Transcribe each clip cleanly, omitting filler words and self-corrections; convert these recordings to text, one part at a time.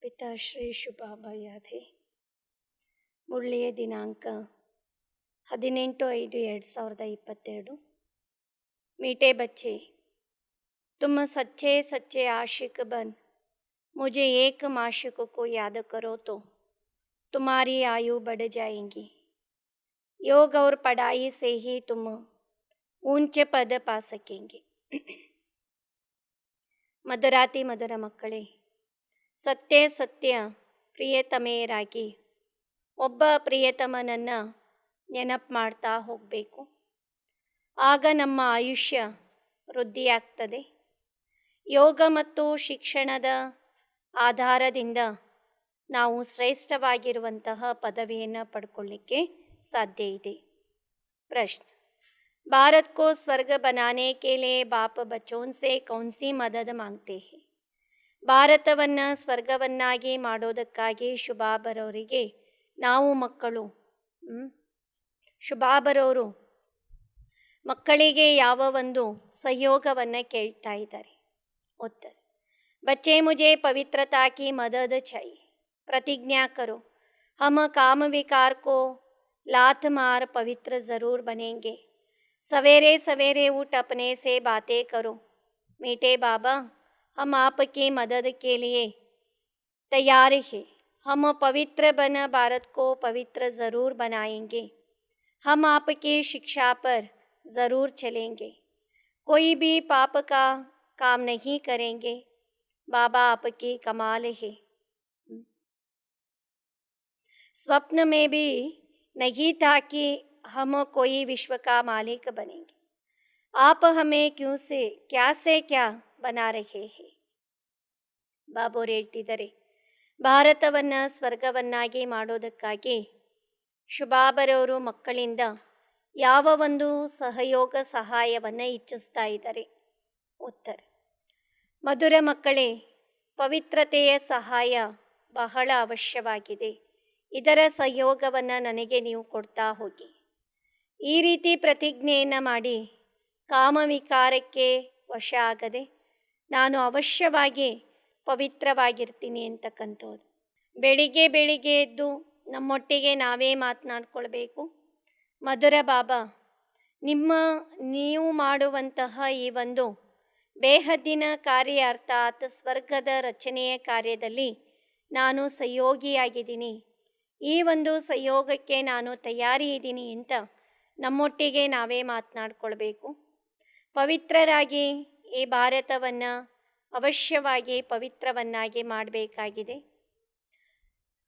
ಪಿತಾಶ್ರೀ ಶುಭಾಭಯಾಧೆ. ಮುರಳಿಯ ದಿನಾಂಕ 18/5/2022. मीठे बच्चे, तुम सच्चे सच्चे आशिक बन मुझे एक माशिक को याद करो तो तुम्हारी आयु बढ़ जाएगी. योग और पढ़ाई से ही तुम ऊंचे पद पा सकेंगे. ಮಧುರಾತಿ ಮಧುರ ಮಕ್ಕಳೇ, ಸತ್ಯ ಸತ್ಯ ಪ್ರಿಯತಮೆಯರಾಗಿ ಒಬ್ಬ ಪ್ರಿಯತಮನನ್ನು ನೆನಪು ಮಾಡ್ತಾ ಹೋಗಬೇಕು. ಆಗ ನಮ್ಮ ಆಯುಷ್ಯ ವೃದ್ಧಿಯಾಗ್ತದೆ. ಯೋಗ ಮತ್ತು ಶಿಕ್ಷಣದ ಆಧಾರದಿಂದ ನಾವು ಶ್ರೇಷ್ಠವಾಗಿರುವಂತಹ ಪದವಿಯನ್ನು ಪಡ್ಕೊಳ್ಳಿಕ್ಕೆ ಸಾಧ್ಯ ಇದೆ. ಪ್ರಶ್ನೆ: भारत को स्वर्ग बनाने के लिए बाप बच्चों से कौन सी मदद मांगते हैं? ಭಾರತವನ್ನು ಸ್ವರ್ಗವನ್ನಾಗಿ ಮಾಡೋದಕ್ಕಾಗಿ ಶುಭಾಬರವರಿಗೆ ನಾವು ಮಕ್ಕಳು ಶುಭಾಬರವರು ಮಕ್ಕಳಿಗೆ ಯಾವ ಒಂದು ಸಹಯೋಗವನ್ನು ಕೇಳ್ತಾ ಇದ್ದಾರೆ? उत्तर: बच्चे मुझे पवित्रता की मदद चाहिए. प्रतिज्ञा करो, हम काम विकार को लात मार पवित्र ज़रूर बनेंगे. सवेरे सवेरे उठ अपने से बातें करो. मीठे बाबा, हम आपकी मदद के लिए तैयार हैं. हम पवित्र बन भारत को पवित्र ज़रूर बनाएंगे. हम आपकी शिक्षा पर ज़रूर चलेंगे. कोई भी पाप का काम नहीं करेंगे. बाबा आपकी कमाल है. स्वप्न में भी नहीं था कि हम कोई विश्व का मालिक बनेंगे. आप हमें क्या से क्या बना रहे हैं? ಬಾಬೋರು ಹೇಳ್ತಿದ್ದಾರೆ, ಭಾರತವನ್ನು ಸ್ವರ್ಗವನ್ನಾಗಿ ಮಾಡೋದಕ್ಕಾಗಿ ಶುಭಾಬರವರು ಮಕ್ಕಳಿಂದ ಯಾವ ಒಂದು ಸಹಾಯವನ್ನು ಇಚ್ಛಿಸ್ತಾ ಇದ್ದಾರೆ? ಉತ್ತರ: ಮಧುರ ಮಕ್ಕಳೇ, ಪವಿತ್ರತೆಯ ಸಹಾಯ ಬಹಳ ಅವಶ್ಯವಾಗಿದೆ. ಇದರ ಸಹಯೋಗವನ್ನು ನನಗೆ ನೀವು ಕೊಡ್ತಾ ಹೋಗಿ. ಈ ರೀತಿ ಪ್ರತಿಜ್ಞೆಯನ್ನು ಮಾಡಿ ಕಾಮವಿಕಾರಕ್ಕೆ ವಶ ಆಗದೆ ನಾನು ಅವಶ್ಯವಾಗಿ ಪವಿತ್ರವಾಗಿರ್ತೀನಿ ಅಂತಕ್ಕಂಥದ್ದು. ಬೆಳಿಗ್ಗೆ ಬೆಳಿಗ್ಗೆ ಎದ್ದು ನಮ್ಮೊಟ್ಟಿಗೆ ನಾವೇ ಮಾತನಾಡ್ಕೊಳ್ಬೇಕು. ಮಧುರ ಬಾಬಾ, ನೀವು ಮಾಡುವಂತಹ ಈ ಒಂದು ಬೇಹದ್ದಿನ ಕಾರ್ಯ ಅರ್ಥಾತ್ ಸ್ವರ್ಗದ ರಚನೆಯ ಕಾರ್ಯದಲ್ಲಿ ನಾನು ಸಹಯೋಗಿಯಾಗಿದ್ದೀನಿ. ಈ ಒಂದು ಸಹಯೋಗಕ್ಕೆ ನಾನು ತಯಾರಿ ಇದ್ದೀನಿ ಅಂತ ನಮ್ಮೊಟ್ಟಿಗೆ ನಾವೇ ಮಾತನಾಡ್ಕೊಳ್ಬೇಕು. ಪವಿತ್ರರಾಗಿ ಈ ಭಾರತವನ್ನು ಅವಶ್ಯವಾಗಿ ಪವಿತ್ರವನ್ನಾಗಿ ಮಾಡಬೇಕಾಗಿದೆ.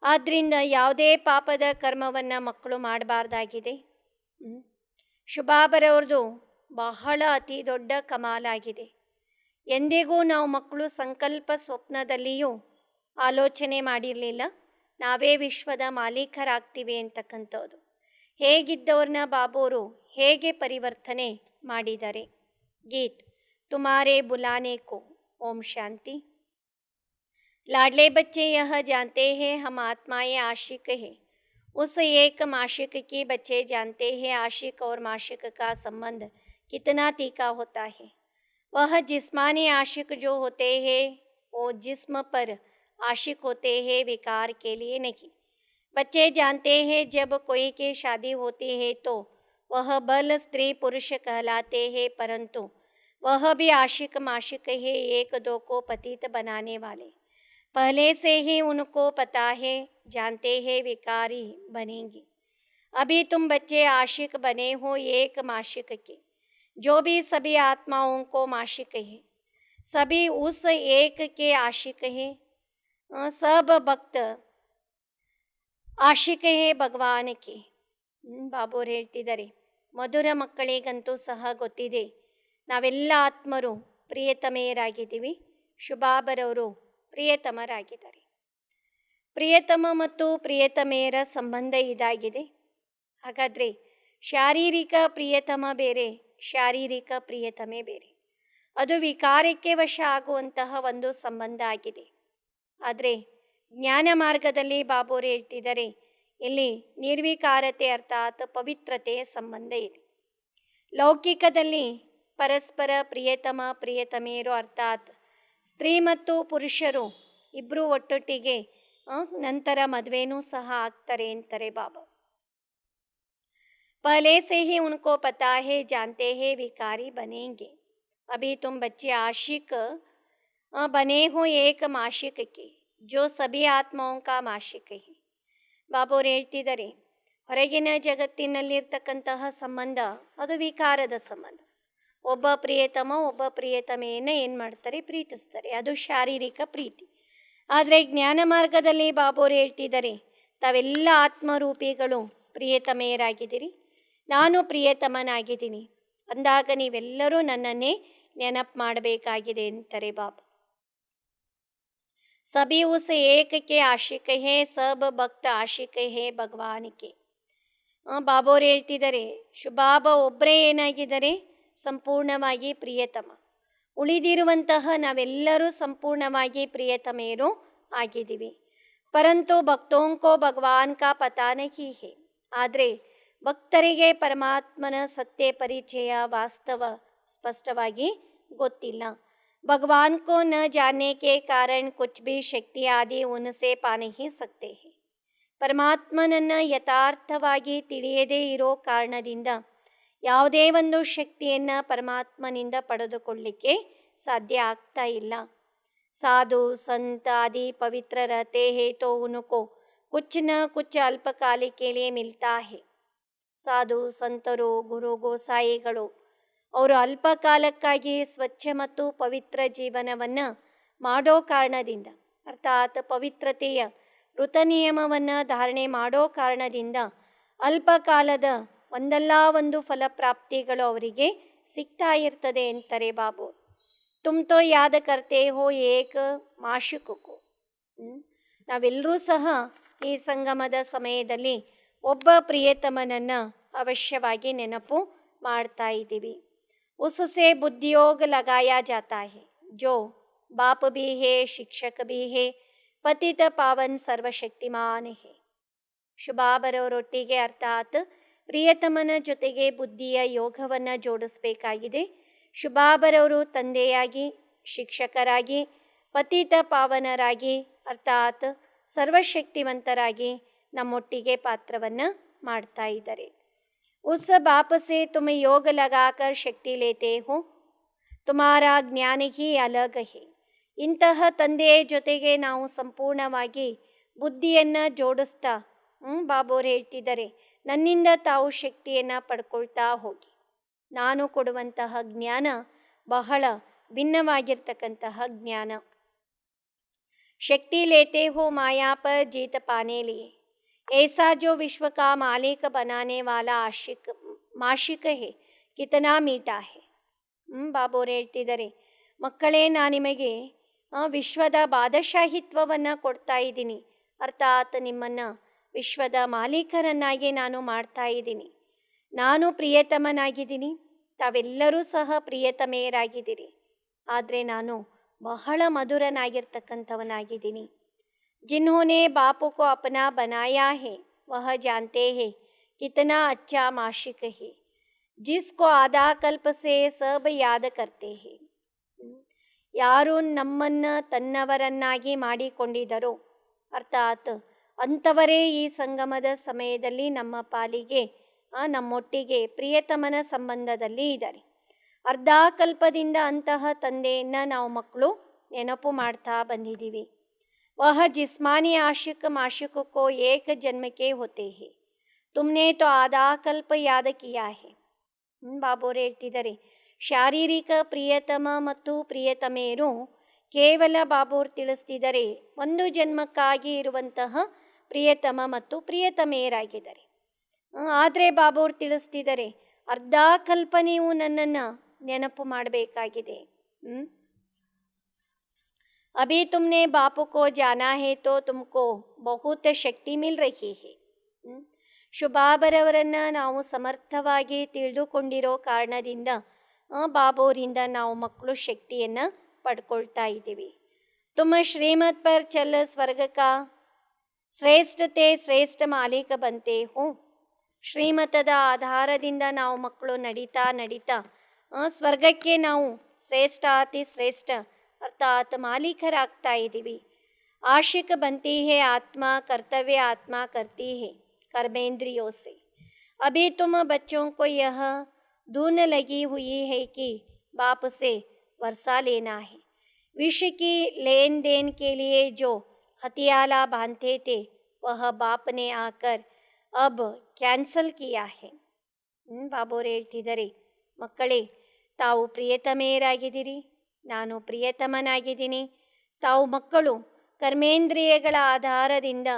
ಆದ್ದರಿಂದ ಯಾವುದೇ ಪಾಪದ ಕರ್ಮವನ್ನು ಮಕ್ಕಳು ಮಾಡಬಾರ್ದಾಗಿದೆ. ಶುಭಾಬರವ್ರದ್ದು ಬಹಳ ಅತಿ ದೊಡ್ಡ ಕಮಾಲಾಗಿದೆ. ಎಂದಿಗೂ ನಾವು ಮಕ್ಕಳು ಸಂಕಲ್ಪ ಸ್ವಪ್ನದಲ್ಲಿಯೂ ಆಲೋಚನೆ ಮಾಡಿರಲಿಲ್ಲ ನಾವೇ ವಿಶ್ವದ ಮಾಲೀಕರಾಗ್ತೀವಿ ಅಂತಕ್ಕಂಥದ್ದು. ಹೇಗಿದ್ದವ್ರನ್ನ ಬಾಬೋರು ಹೇಗೆ ಪರಿವರ್ತನೆ ಮಾಡಿದ್ದಾರೆ? ಗೀತ್ ತುಮಾರೇ ಬುಲಾನೆ ಕೋ. ओम शांति. लाडले बच्चे यह जानते हैं हम आत्माएं आशिक हैं. उस एक माशिक की बच्चे जानते हैं आशिक और माशिक का संबंध कितना तीखा होता है. वह जिस्मानी आशिक जो होते हैं वो जिस्म पर आशिक होते हैं, विकार के लिए नहीं. बच्चे जानते हैं जब कोई की शादी होती है तो वह बल स्त्री पुरुष कहलाते हैं, परंतु वह भी आशिक माशिक है, एक दो को पतित बनाने वाले. पहले से ही उनको पता है, जानते हैं विकारी बनेंगे. अभी तुम बच्चे आशिक बने हो एक माशिक के, जो भी सभी आत्माओं को माशिक है. सभी उस एक के आशिक हैं. सब भक्त ಆಶಿಕ ಹೇ ಭಗವಾನಕ್ಕೆ. ಬಾಬೋರು ಹೇಳ್ತಿದ್ದಾರೆ, ಮಧುರ ಮಕ್ಕಳಿಗಂತೂ ಸಹ ಗೊತ್ತಿದೆ ನಾವೆಲ್ಲ ಆತ್ಮರು ಪ್ರಿಯತಮೆಯರಾಗಿದ್ದೀವಿ. ಶುಭಾಬರವರು ಪ್ರಿಯತಮರಾಗಿದ್ದಾರೆ. ಪ್ರಿಯತಮ ಮತ್ತು ಪ್ರಿಯತಮೆಯರ ಸಂಬಂಧ ಇದಾಗಿದೆ. ಹಾಗಾದರೆ ಶಾರೀರಿಕ ಪ್ರಿಯತಮ ಬೇರೆ, ಶಾರೀರಿಕ ಪ್ರಿಯತಮೆ ಬೇರೆ. ಅದು ವಿಕಾರಕ್ಕೆ ವಶ ಆಗುವಂತಹ ಒಂದು ಸಂಬಂಧ ಆಗಿದೆ. ಆದರೆ ಜ್ಞಾನ ಮಾರ್ಗದಲ್ಲಿ ಬಾಬೋರು ಹೇಳ್ತಿದ್ದಾರೆ ಇಲ್ಲಿ ನಿರ್ವಿಕಾರತೆ ಅರ್ಥಾತ್ ಪವಿತ್ರತೆಯ ಸಂಬಂಧ ಇದೆ. ಲೌಕಿಕದಲ್ಲಿ ಪರಸ್ಪರ ಪ್ರಿಯತಮ ಪ್ರಿಯತಮೆಯರು ಅರ್ಥಾತ್ ಸ್ತ್ರೀ ಮತ್ತು ಪುರುಷರು ಇಬ್ಬರು ಒಟ್ಟೊಟ್ಟಿಗೆ ನಂತರ ಮದುವೆನೂ ಸಹ ಆಗ್ತಾರೆ ಅಂತಾರೆ ಬಾಬಾ. पहले से ही उनको पता है, जानते हैं विकारी बनेंगे. अभी तुम बच्चे आशिक बने हो एक माशिक के, जो सभी आत्माओं का माशिक है. ಬಾಬೋರು ಹೇಳ್ತಿದ್ದಾರೆ, ಹೊರಗಿನ ಜಗತ್ತಿನಲ್ಲಿರ್ತಕ್ಕಂತಹ ಸಂಬಂಧ ಅದು ವಿಕಾರದ ಸಂಬಂಧ. ಒಬ್ಬ ಪ್ರಿಯತಮ ಒಬ್ಬ ಪ್ರಿಯತಮೆಯನ್ನು ಏನು ಮಾಡ್ತಾರೆ, ಪ್ರೀತಿಸ್ತಾರೆ. ಅದು ಶಾರೀರಿಕ ಪ್ರೀತಿ. ಆದರೆ ಜ್ಞಾನ ಮಾರ್ಗದಲ್ಲಿ ಬಾಬೋರು ಹೇಳ್ತಿದ್ದಾರೆ, ತಾವೆಲ್ಲ ಆತ್ಮರೂಪಿಗಳು ಪ್ರಿಯತಮೆಯರಾಗಿದ್ದೀರಿ, ನಾನು ಪ್ರಿಯತಮನಾಗಿದ್ದೀನಿ ಅಂದಾಗ ನೀವೆಲ್ಲರೂ ನನ್ನನ್ನೇ ನೆನಪು ಮಾಡಬೇಕಾಗಿದೆ ಅಂತಾರೆ ಬಾಬಾ. ಸಭಿ ಉಸ್ ಏಕಕ್ಕೆ ಆಶಿಕ ಹೇ, ಸಬ್ ಭಕ್ತ ಆಶಿಕ ಹೇ ಭಗವಾನಿಕೆ. ಬಾಬೋರು ಹೇಳ್ತಿದ್ದಾರೆ, ಶುಭಾಬ ಒಬ್ಬರೇ ಏನಾಗಿದ್ದಾರೆ, ಸಂಪೂರ್ಣವಾಗಿ ಪ್ರಿಯತಮ. ಉಳಿದಿರುವಂತಹ ನಾವೆಲ್ಲರೂ ಸಂಪೂರ್ಣವಾಗಿ ಪ್ರಿಯತಮೆಯರು ಆಗಿದ್ದೀವಿ. ಪರಂತು ಭಕ್ತೋಂಕೋ ಭಗವಾನ್ ಕಾ ಪತಾ ನಹೀ ಹೇ. ಆದರೆ ಭಕ್ತರಿಗೆ ಪರಮಾತ್ಮನ ಸತ್ಯ ಪರಿಚಯ ವಾಸ್ತವ ಸ್ಪಷ್ಟವಾಗಿ ಗೊತ್ತಿಲ್ಲ. भगवान को न जानने के कारण कुछ भी शक्ति आदि उनसे पा नहीं सकते हैं. ಪರಮಾತ್ಮನನ್ನು ಯಥಾರ್ಥವಾಗಿ ತಿಳಿಯದೇ ಇರೋ ಕಾರಣದಿಂದ ಯಾವುದೇ ಒಂದು ಶಕ್ತಿಯನ್ನು ಪರಮಾತ್ಮನಿಂದ ಪಡೆದುಕೊಳ್ಳಿಕ್ಕೆ ಸಾಧ್ಯ ಆಗ್ತಾ ಇಲ್ಲ. ಸಾಧು ಸಂತ ಆದಿ ಪವಿತ್ರ रहते हैं तो उनको कुछ न कुछ अल्पकाल के लिए मिलता है. ಸಾಧು ಸಂತರು ಗುರು ಗೋಸಾಯಿಗಳು ಅವರು ಅಲ್ಪ ಕಾಲಕ್ಕಾಗಿ ಸ್ವಚ್ಛ ಮತ್ತು ಪವಿತ್ರ ಜೀವನವನ್ನು ಮಾಡೋ ಕಾರಣದಿಂದ, ಅರ್ಥಾತ್ ಪವಿತ್ರತೆಯ ವೃತ ನಿಯಮವನ್ನು ಧಾರಣೆ ಮಾಡೋ ಕಾರಣದಿಂದ ಅಲ್ಪ ಕಾಲದ ಒಂದಲ್ಲ ಒಂದು ಫಲಪ್ರಾಪ್ತಿಗಳು ಅವರಿಗೆ ಸಿಗ್ತಾ ಇರ್ತದೆ ಅಂತಾರೆ ಬಾಬು. ತುಮ್ತೋ ಯಾದ ಕರ್ತೆ ಹೋ ಏಕ ಮಾಶಿಕಕ್ಕೂ. ನಾವೆಲ್ಲರೂ ಸಹ ಈ ಸಂಗಮದ ಸಮಯದಲ್ಲಿ ಒಬ್ಬ ಪ್ರಿಯತಮನನ್ನು ಅವಶ್ಯವಾಗಿ ನೆನಪು ಮಾಡ್ತಾ ಇದ್ದೀವಿ. उससे बुद्धियोग लगाया जाता है, जो बाप भी है, शिक्षक भी है, पतित पावन सर्वशक्तिमान है. ಶುಭಾಬರವರೊಟ್ಟಿಗೆ ಅರ್ಥಾತ್ ಪ್ರಿಯತಮನ ಜೊತೆಗೆ ಬುದ್ಧಿಯ ಯೋಗವನ್ನು ಜೋಡಿಸಬೇಕಾಗಿದೆ. ಶುಭಾಬರವರು ತಂದೆಯಾಗಿ, ಶಿಕ್ಷಕರಾಗಿ, ಪತಿತ ಪಾವನರಾಗಿ ಅರ್ಥಾತ್ ಸರ್ವಶಕ್ತಿವಂತರಾಗಿ ನಮ್ಮೊಟ್ಟಿಗೆ ಪಾತ್ರವನ್ನು ಮಾಡ್ತಾ ಇದ್ದಾರೆ. उस बाप से तुम योग लगाकर शक्ति लेते हो, तुम्हारा ज्ञान ही अलग है. ಇಂತಹ ತಂದೆಯ ಜೊತೆಗೆ ನಾವು ಸಂಪೂರ್ಣವಾಗಿ ಬುದ್ಧಿಯನ್ನು ಜೋಡಿಸ್ತಾ ಬಾಬೋರು ಹೇಳ್ತಿದ್ದಾರೆ, ನನ್ನಿಂದ ತಾವು ಶಕ್ತಿಯನ್ನು ಪಡ್ಕೊಳ್ತಾ ಹೋಗಿ. ನಾನು ಕೊಡುವಂತಹ ಜ್ಞಾನ ಬಹಳ ಭಿನ್ನವಾಗಿರ್ತಕ್ಕಂತಹ ಜ್ಞಾನ. ಶಕ್ತಿ ಲೇತೆ ಹೋ ಮಾಯಾ ಪರ್ ಜೀತ ಪಾನೆ ಲಿಯೇ. ऐसा जो विश्व का मालिक बनाने वाला आशिक माशिक है, कितना मीठा है. ಬಾಬೋರು ಹೇಳ್ತಿದ್ದಾರೆ, ಮಕ್ಕಳೇ, ನಾನು ನಿಮಗೆ ವಿಶ್ವದ ಬಾದಶಾಹಿತ್ವವನ್ನು ಕೊಡ್ತಾ ಇದ್ದೀನಿ. ಅರ್ಥಾತ್ ನಿಮ್ಮನ್ನು ವಿಶ್ವದ ಮಾಲೀಕರನ್ನಾಗಿ ನಾನು ಮಾಡ್ತಾ ಇದ್ದೀನಿ. ನಾನು ಪ್ರಿಯತಮನಾಗಿದ್ದೀನಿ, ತಾವೆಲ್ಲರೂ ಸಹ ಪ್ರಿಯತಮೆಯರಾಗಿದ್ದೀರಿ. ಆದರೆ ನಾನು ಬಹಳ ಮಧುರನಾಗಿರ್ತಕ್ಕಂಥವನಾಗಿದ್ದೀನಿ. जिन्होंने बाप को अपना बनाया है वह जानते हैं कितना अच्छा माशिक है, जिसको आधा कल्प से सब याद करते हैं. ಯಾರು ನಮ್ಮನ್ನು ತನ್ನವರನ್ನಾಗಿ ಮಾಡಿಕೊಂಡಿದ್ದರೋ ಅರ್ಥಾತ್ ಅಂಥವರೇ ಈ ಸಂಗಮದ ಸಮಯದಲ್ಲಿ ನಮ್ಮ ಪಾಲಿಗೆ ನಮ್ಮೊಟ್ಟಿಗೆ ಪ್ರಿಯತಮನ ಸಂಬಂಧದಲ್ಲಿ ಇದ್ದಾರೆ. ಅರ್ಧ ಕಲ್ಪದಿಂದ ಅಂತಹ ತಂದೆಯನ್ನು ನಾವು ಮಕ್ಕಳು ನೆನಪು ಮಾಡ್ತಾ ಬಂದಿದ್ದೀವಿ. वह जिस्मानी आशिक माशिक को एक जन्म के होते हैं, तुमने तो आधा कल्प याद किया है. ಬಾಬೋರು ಹೇಳ್ತಿದ್ದಾರೆ, ಶಾರೀರಿಕ ಪ್ರಿಯತಮ ಮತ್ತು ಪ್ರಿಯತಮೆಯರು ಕೇವಲ ಬಾಬೋರು ತಿಳಿಸ್ತಿದ್ದಾರೆ ಒಂದು ಜನ್ಮಕ್ಕಾಗಿ ಇರುವಂತಹ ಪ್ರಿಯತಮ ಮತ್ತು ಪ್ರಿಯತಮೆಯರಾಗಿದ್ದಾರೆ. ಆದರೆ ಬಾಬೋರು ತಿಳಿಸ್ತಿದ್ದಾರೆ, ಅರ್ಧ ಕಲ್ಪ ನೀವು ನನ್ನನ್ನು ನೆನಪು ಮಾಡಬೇಕಾಗಿದೆ. अभी तुमने बाप को जाना है तो तुमको बहुत शक्ति मिल रही है. ಶುಭಾಬರವರನ್ನು ನಾವು ಸಮರ್ಥವಾಗಿ ತಿಳಿದುಕೊಂಡಿರೋ ಕಾರಣದಿಂದ ಬಾಬೋರಿಂದ ನಾವು ಮಕ್ಕಳು ಶಕ್ತಿಯನ್ನು ಪಡ್ಕೊಳ್ತಾ ಇದ್ದೀವಿ. ತುಮ ಶ್ರೀಮತ್ ಪರ್ ಚಲ್ ಸ್ವರ್ಗ ಕಾ ಶ್ರೇಷ್ಠತೆ ಶ್ರೇಷ್ಠ ಮಾಲೀಕ ಬಂತೆ ಹೋ. ಶ್ರೀಮತದ ಆಧಾರದಿಂದ ನಾವು ಮಕ್ಕಳು ನಡೀತಾ ನಡೀತಾ ಸ್ವರ್ಗಕ್ಕೆ ನಾವು ಶ್ರೇಷ್ಠ ಅತಿ ಶ್ರೇಷ್ಠ ಅರ್ಥಾತ್ ಮಾಲೀಕರಾಗ್ತಾ ಇದ್ದೀವಿ. आशिक बनती है आत्मा, कर्तव्य आत्मा करती है कर्मेंद्रियों से। अभी तुम बच्चों को यह धुन लगी हुई है कि बाप से वर्षा लेना है। विष की लेन देन के लिए जो हथियाला बांधते थे वह बाप ने आकर अब ಕ್ಯಾನ್ಸಲ್ किया है. ಬಾಬೋರು ಹೇಳ್ತಿದ್ದಾರೆ, ಮಕ್ಕಳೇ, ತಾವು ಪ್ರಿಯತಮೆಯರಾಗಿದ್ದೀರಿ, ನಾನು ಪ್ರಿಯತಮನಾಗಿದ್ದೀನಿ. ತಾವು ಮಕ್ಕಳು ಕರ್ಮೇಂದ್ರಿಯಗಳ ಆಧಾರದಿಂದ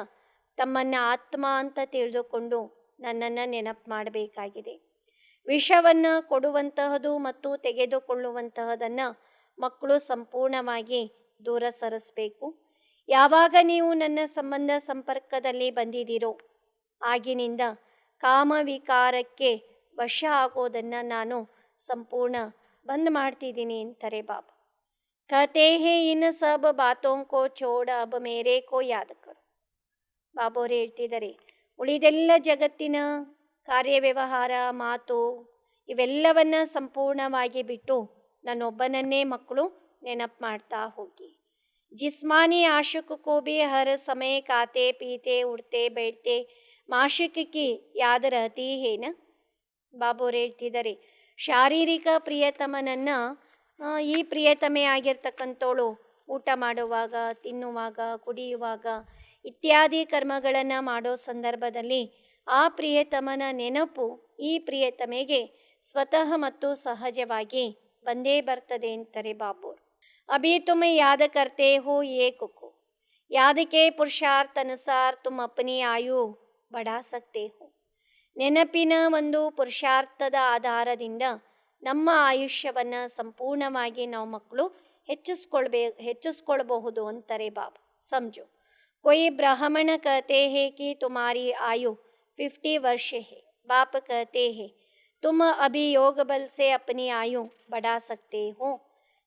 ತಮ್ಮನ್ನು ಆತ್ಮ ಅಂತ ತಿಳಿದುಕೊಂಡು ನನ್ನನ್ನು ನೆನಪು ಮಾಡಬೇಕಾಗಿದೆ. ವಿಷವನ್ನು ಕೊಡುವಂತಹದ್ದು ಮತ್ತು ತೆಗೆದುಕೊಳ್ಳುವಂತಹದನ್ನು ಮಕ್ಕಳು ಸಂಪೂರ್ಣವಾಗಿ ದೂರ ಸರಿಸಬೇಕು. ಯಾವಾಗ ನೀವು ನನ್ನ ಸಂಬಂಧ ಸಂಪರ್ಕದಲ್ಲಿ ಬಂದಿದ್ದೀರೋ ಆಗಿನಿಂದ ಕಾಮವಿಕಾರಕ್ಕೆ ವಶ ಆಗೋದನ್ನು ನಾನು ಸಂಪೂರ್ಣ ಬಂದ್ ಮಾಡ್ತಿದ್ದೀನಿ ಅಂತಾರೆ ಬಾಬಾ. कहते हैं इन सब बातों को छोड़ अब मेरे को याद करो. ಬಾಬೋರು ಹೇಳ್ತಿದ್ದಾರೆ, ಉಳಿದೆಲ್ಲ ಜಗತ್ತಿನ ಕಾರ್ಯವ್ಯವಹಾರ, ಮಾತು ಇವೆಲ್ಲವನ್ನ ಸಂಪೂರ್ಣವಾಗಿ ಬಿಟ್ಟು ನನ್ನೊಬ್ಬನನ್ನೇ ಮಕ್ಕಳು ನೆನಪು ಮಾಡ್ತಾ ಹೋಗಿ. जिस्मानी आशिक को भी हर समय खाते पीते उठते बैठते माशिक की याद रहती है ना. ಬಾಬೋರು ಹೇಳ್ತಿದ್ದಾರೆ, ಶಾರೀರಿಕ ಪ್ರಿಯತಮನನ್ನು ಈ ಪ್ರಿಯತಮೆ ಆಗಿರ್ತಕ್ಕಂಥವಳು ಊಟ ಮಾಡುವಾಗ, ತಿನ್ನುವಾಗ, ಕುಡಿಯುವಾಗ ಇತ್ಯಾದಿ ಕರ್ಮಗಳನ್ನು ಮಾಡೋ ಸಂದರ್ಭದಲ್ಲಿ ಆ ಪ್ರಿಯತಮನ ನೆನಪು ಈ ಪ್ರಿಯತಮೆಗೆ ಸ್ವತಃ ಮತ್ತು ಸಹಜವಾಗಿ ಬಂದೇ ಬರ್ತದೆ ಅಂತಾರೆ ಬಾಬೋರು. अभी तुम याद करते हो एक को, याद के पुरुषार्थ अनुसार तुम अपनी आयु बढ़ा सकते हो. ನೆನಪಿನ ಒಂದು ಪುರುಷಾರ್ಥದ ಆಧಾರದಿಂದ ನಮ್ಮ ಆಯುಷ್ಯವನ್ನು ಸಂಪೂರ್ಣವಾಗಿ ನಾವು ಮಕ್ಕಳು ಹೆಚ್ಚಿಸ್ಕೊಳ್ಬಹುದು ಅಂತಾರೆ ಬಾಬಾ. समझो, कोई ब्राह्मण कहते हैं कि तुम्हारी आयु 50 वर्ष है. बाप कहते हैं तुम अभी योग बल से अपनी आयु बढ़ा सकते हो.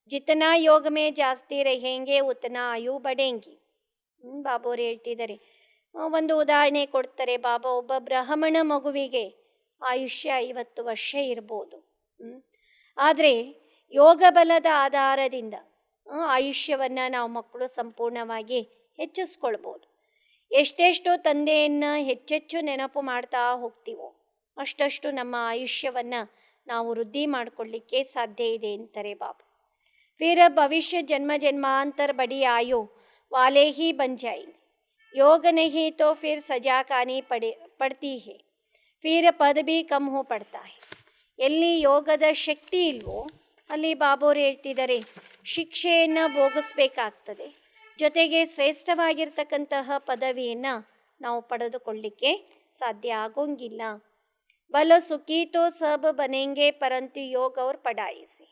जितना योग में जास्ती रहेंगे उतना आयु बढ़ेंगी. ಬಾಬೋರು ಹೇಳ್ತಿದ್ದಾರೆ, ಒಂದು ಉದಾಹರಣೆ ಕೊಡ್ತಾರೆ ಬಾಬಾ. ಒಬ್ಬ ಬ್ರಾಹ್ಮಣ ಮಗುವಿಗೆ ಆಯುಷ್ಯ 50 ವರ್ಷ ಇರ್ಬೋದು. ಆದರೆ ಯೋಗ ಬಲದ ಆಧಾರದಿಂದ ಆಯುಷ್ಯವನ್ನು ನಾವು ಮಕ್ಕಳು ಸಂಪೂರ್ಣವಾಗಿ ಹೆಚ್ಚಿಸ್ಕೊಳ್ಬೋದು. ಎಷ್ಟೆಷ್ಟು ತಂದೆಯನ್ನು ಹೆಚ್ಚೆಚ್ಚು ನೆನಪು ಮಾಡ್ತಾ ಹೋಗ್ತೀವೋ ಅಷ್ಟಷ್ಟು ನಮ್ಮ ಆಯುಷ್ಯವನ್ನು ನಾವು ವೃದ್ಧಿ ಮಾಡಿಕೊಳ್ಳಿಕ್ಕೆ ಸಾಧ್ಯ ಇದೆ ಅಂತಾರೆ ಬಾಬಾ. फिर भविष्य जन्म जन्मांतर बड़ी आयु वाले ही बन जाएंगे. योग नहीं तो फिर सजा खानी पड़ती है. फिर पद भी कम हो पड़ता है. ಎಲ್ಲಿ ಯೋಗದ ಶಕ್ತಿ ಇಲ್ವೋ ಅಲ್ಲಿ ಬಾಬೋರು ಹೇಳ್ತಿದ್ದಾರೆ ಶಿಕ್ಷೆಯನ್ನು ಭೋಗಿಸ್ಬೇಕಾಗ್ತದೆ. ಜೊತೆಗೆ ಶ್ರೇಷ್ಠವಾಗಿರ್ತಕ್ಕಂತಹ ಪದವಿಯನ್ನು ನಾವು ಪಡೆದುಕೊಳ್ಳಿಕ್ಕೆ ಸಾಧ್ಯ ಆಗೋಂಗಿಲ್ಲ. ಬಲ ಸುಖಿ ತೋ ಸಬ್ ಬನೆಂಗೆ ಪರಂತು ಯೋಗ ಅವ್ರ ಪಡಾಯಿಸಿ.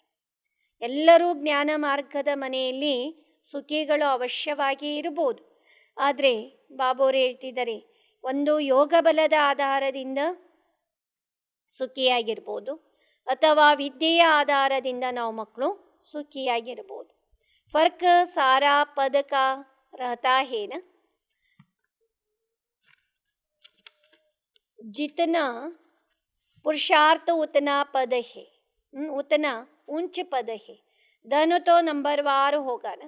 ಎಲ್ಲರೂ ಜ್ಞಾನ ಮಾರ್ಗದ ಮನೆಯಲ್ಲಿ ಸುಖಿಗಳು ಅವಶ್ಯವಾಗಿ ಇರಬಹುದು. ಆದರೆ ಬಾಬೋರು ಹೇಳ್ತಿದ್ದಾರೆ, ಒಂದು ಯೋಗ ಬಲದ ಆಧಾರದಿಂದ ಸುಖಿಯಾಗಿರ್ಬೋದು ಅಥವಾ ವಿದ್ಯೆಯ ಆಧಾರದಿಂದ ನಾವು ಮಕ್ಕಳು ಸುಖಿಯಾಗಿರ್ಬೋದು. ಫರ್ಕ್ ಸಾರಾ ಪದ ಕಾ रहता है ना. जितना पुरुषार्थ उतना पद है, उतना ऊंच पद है. धन तो ನಂಬರ್ವಾರ ಹೋಗಾನ.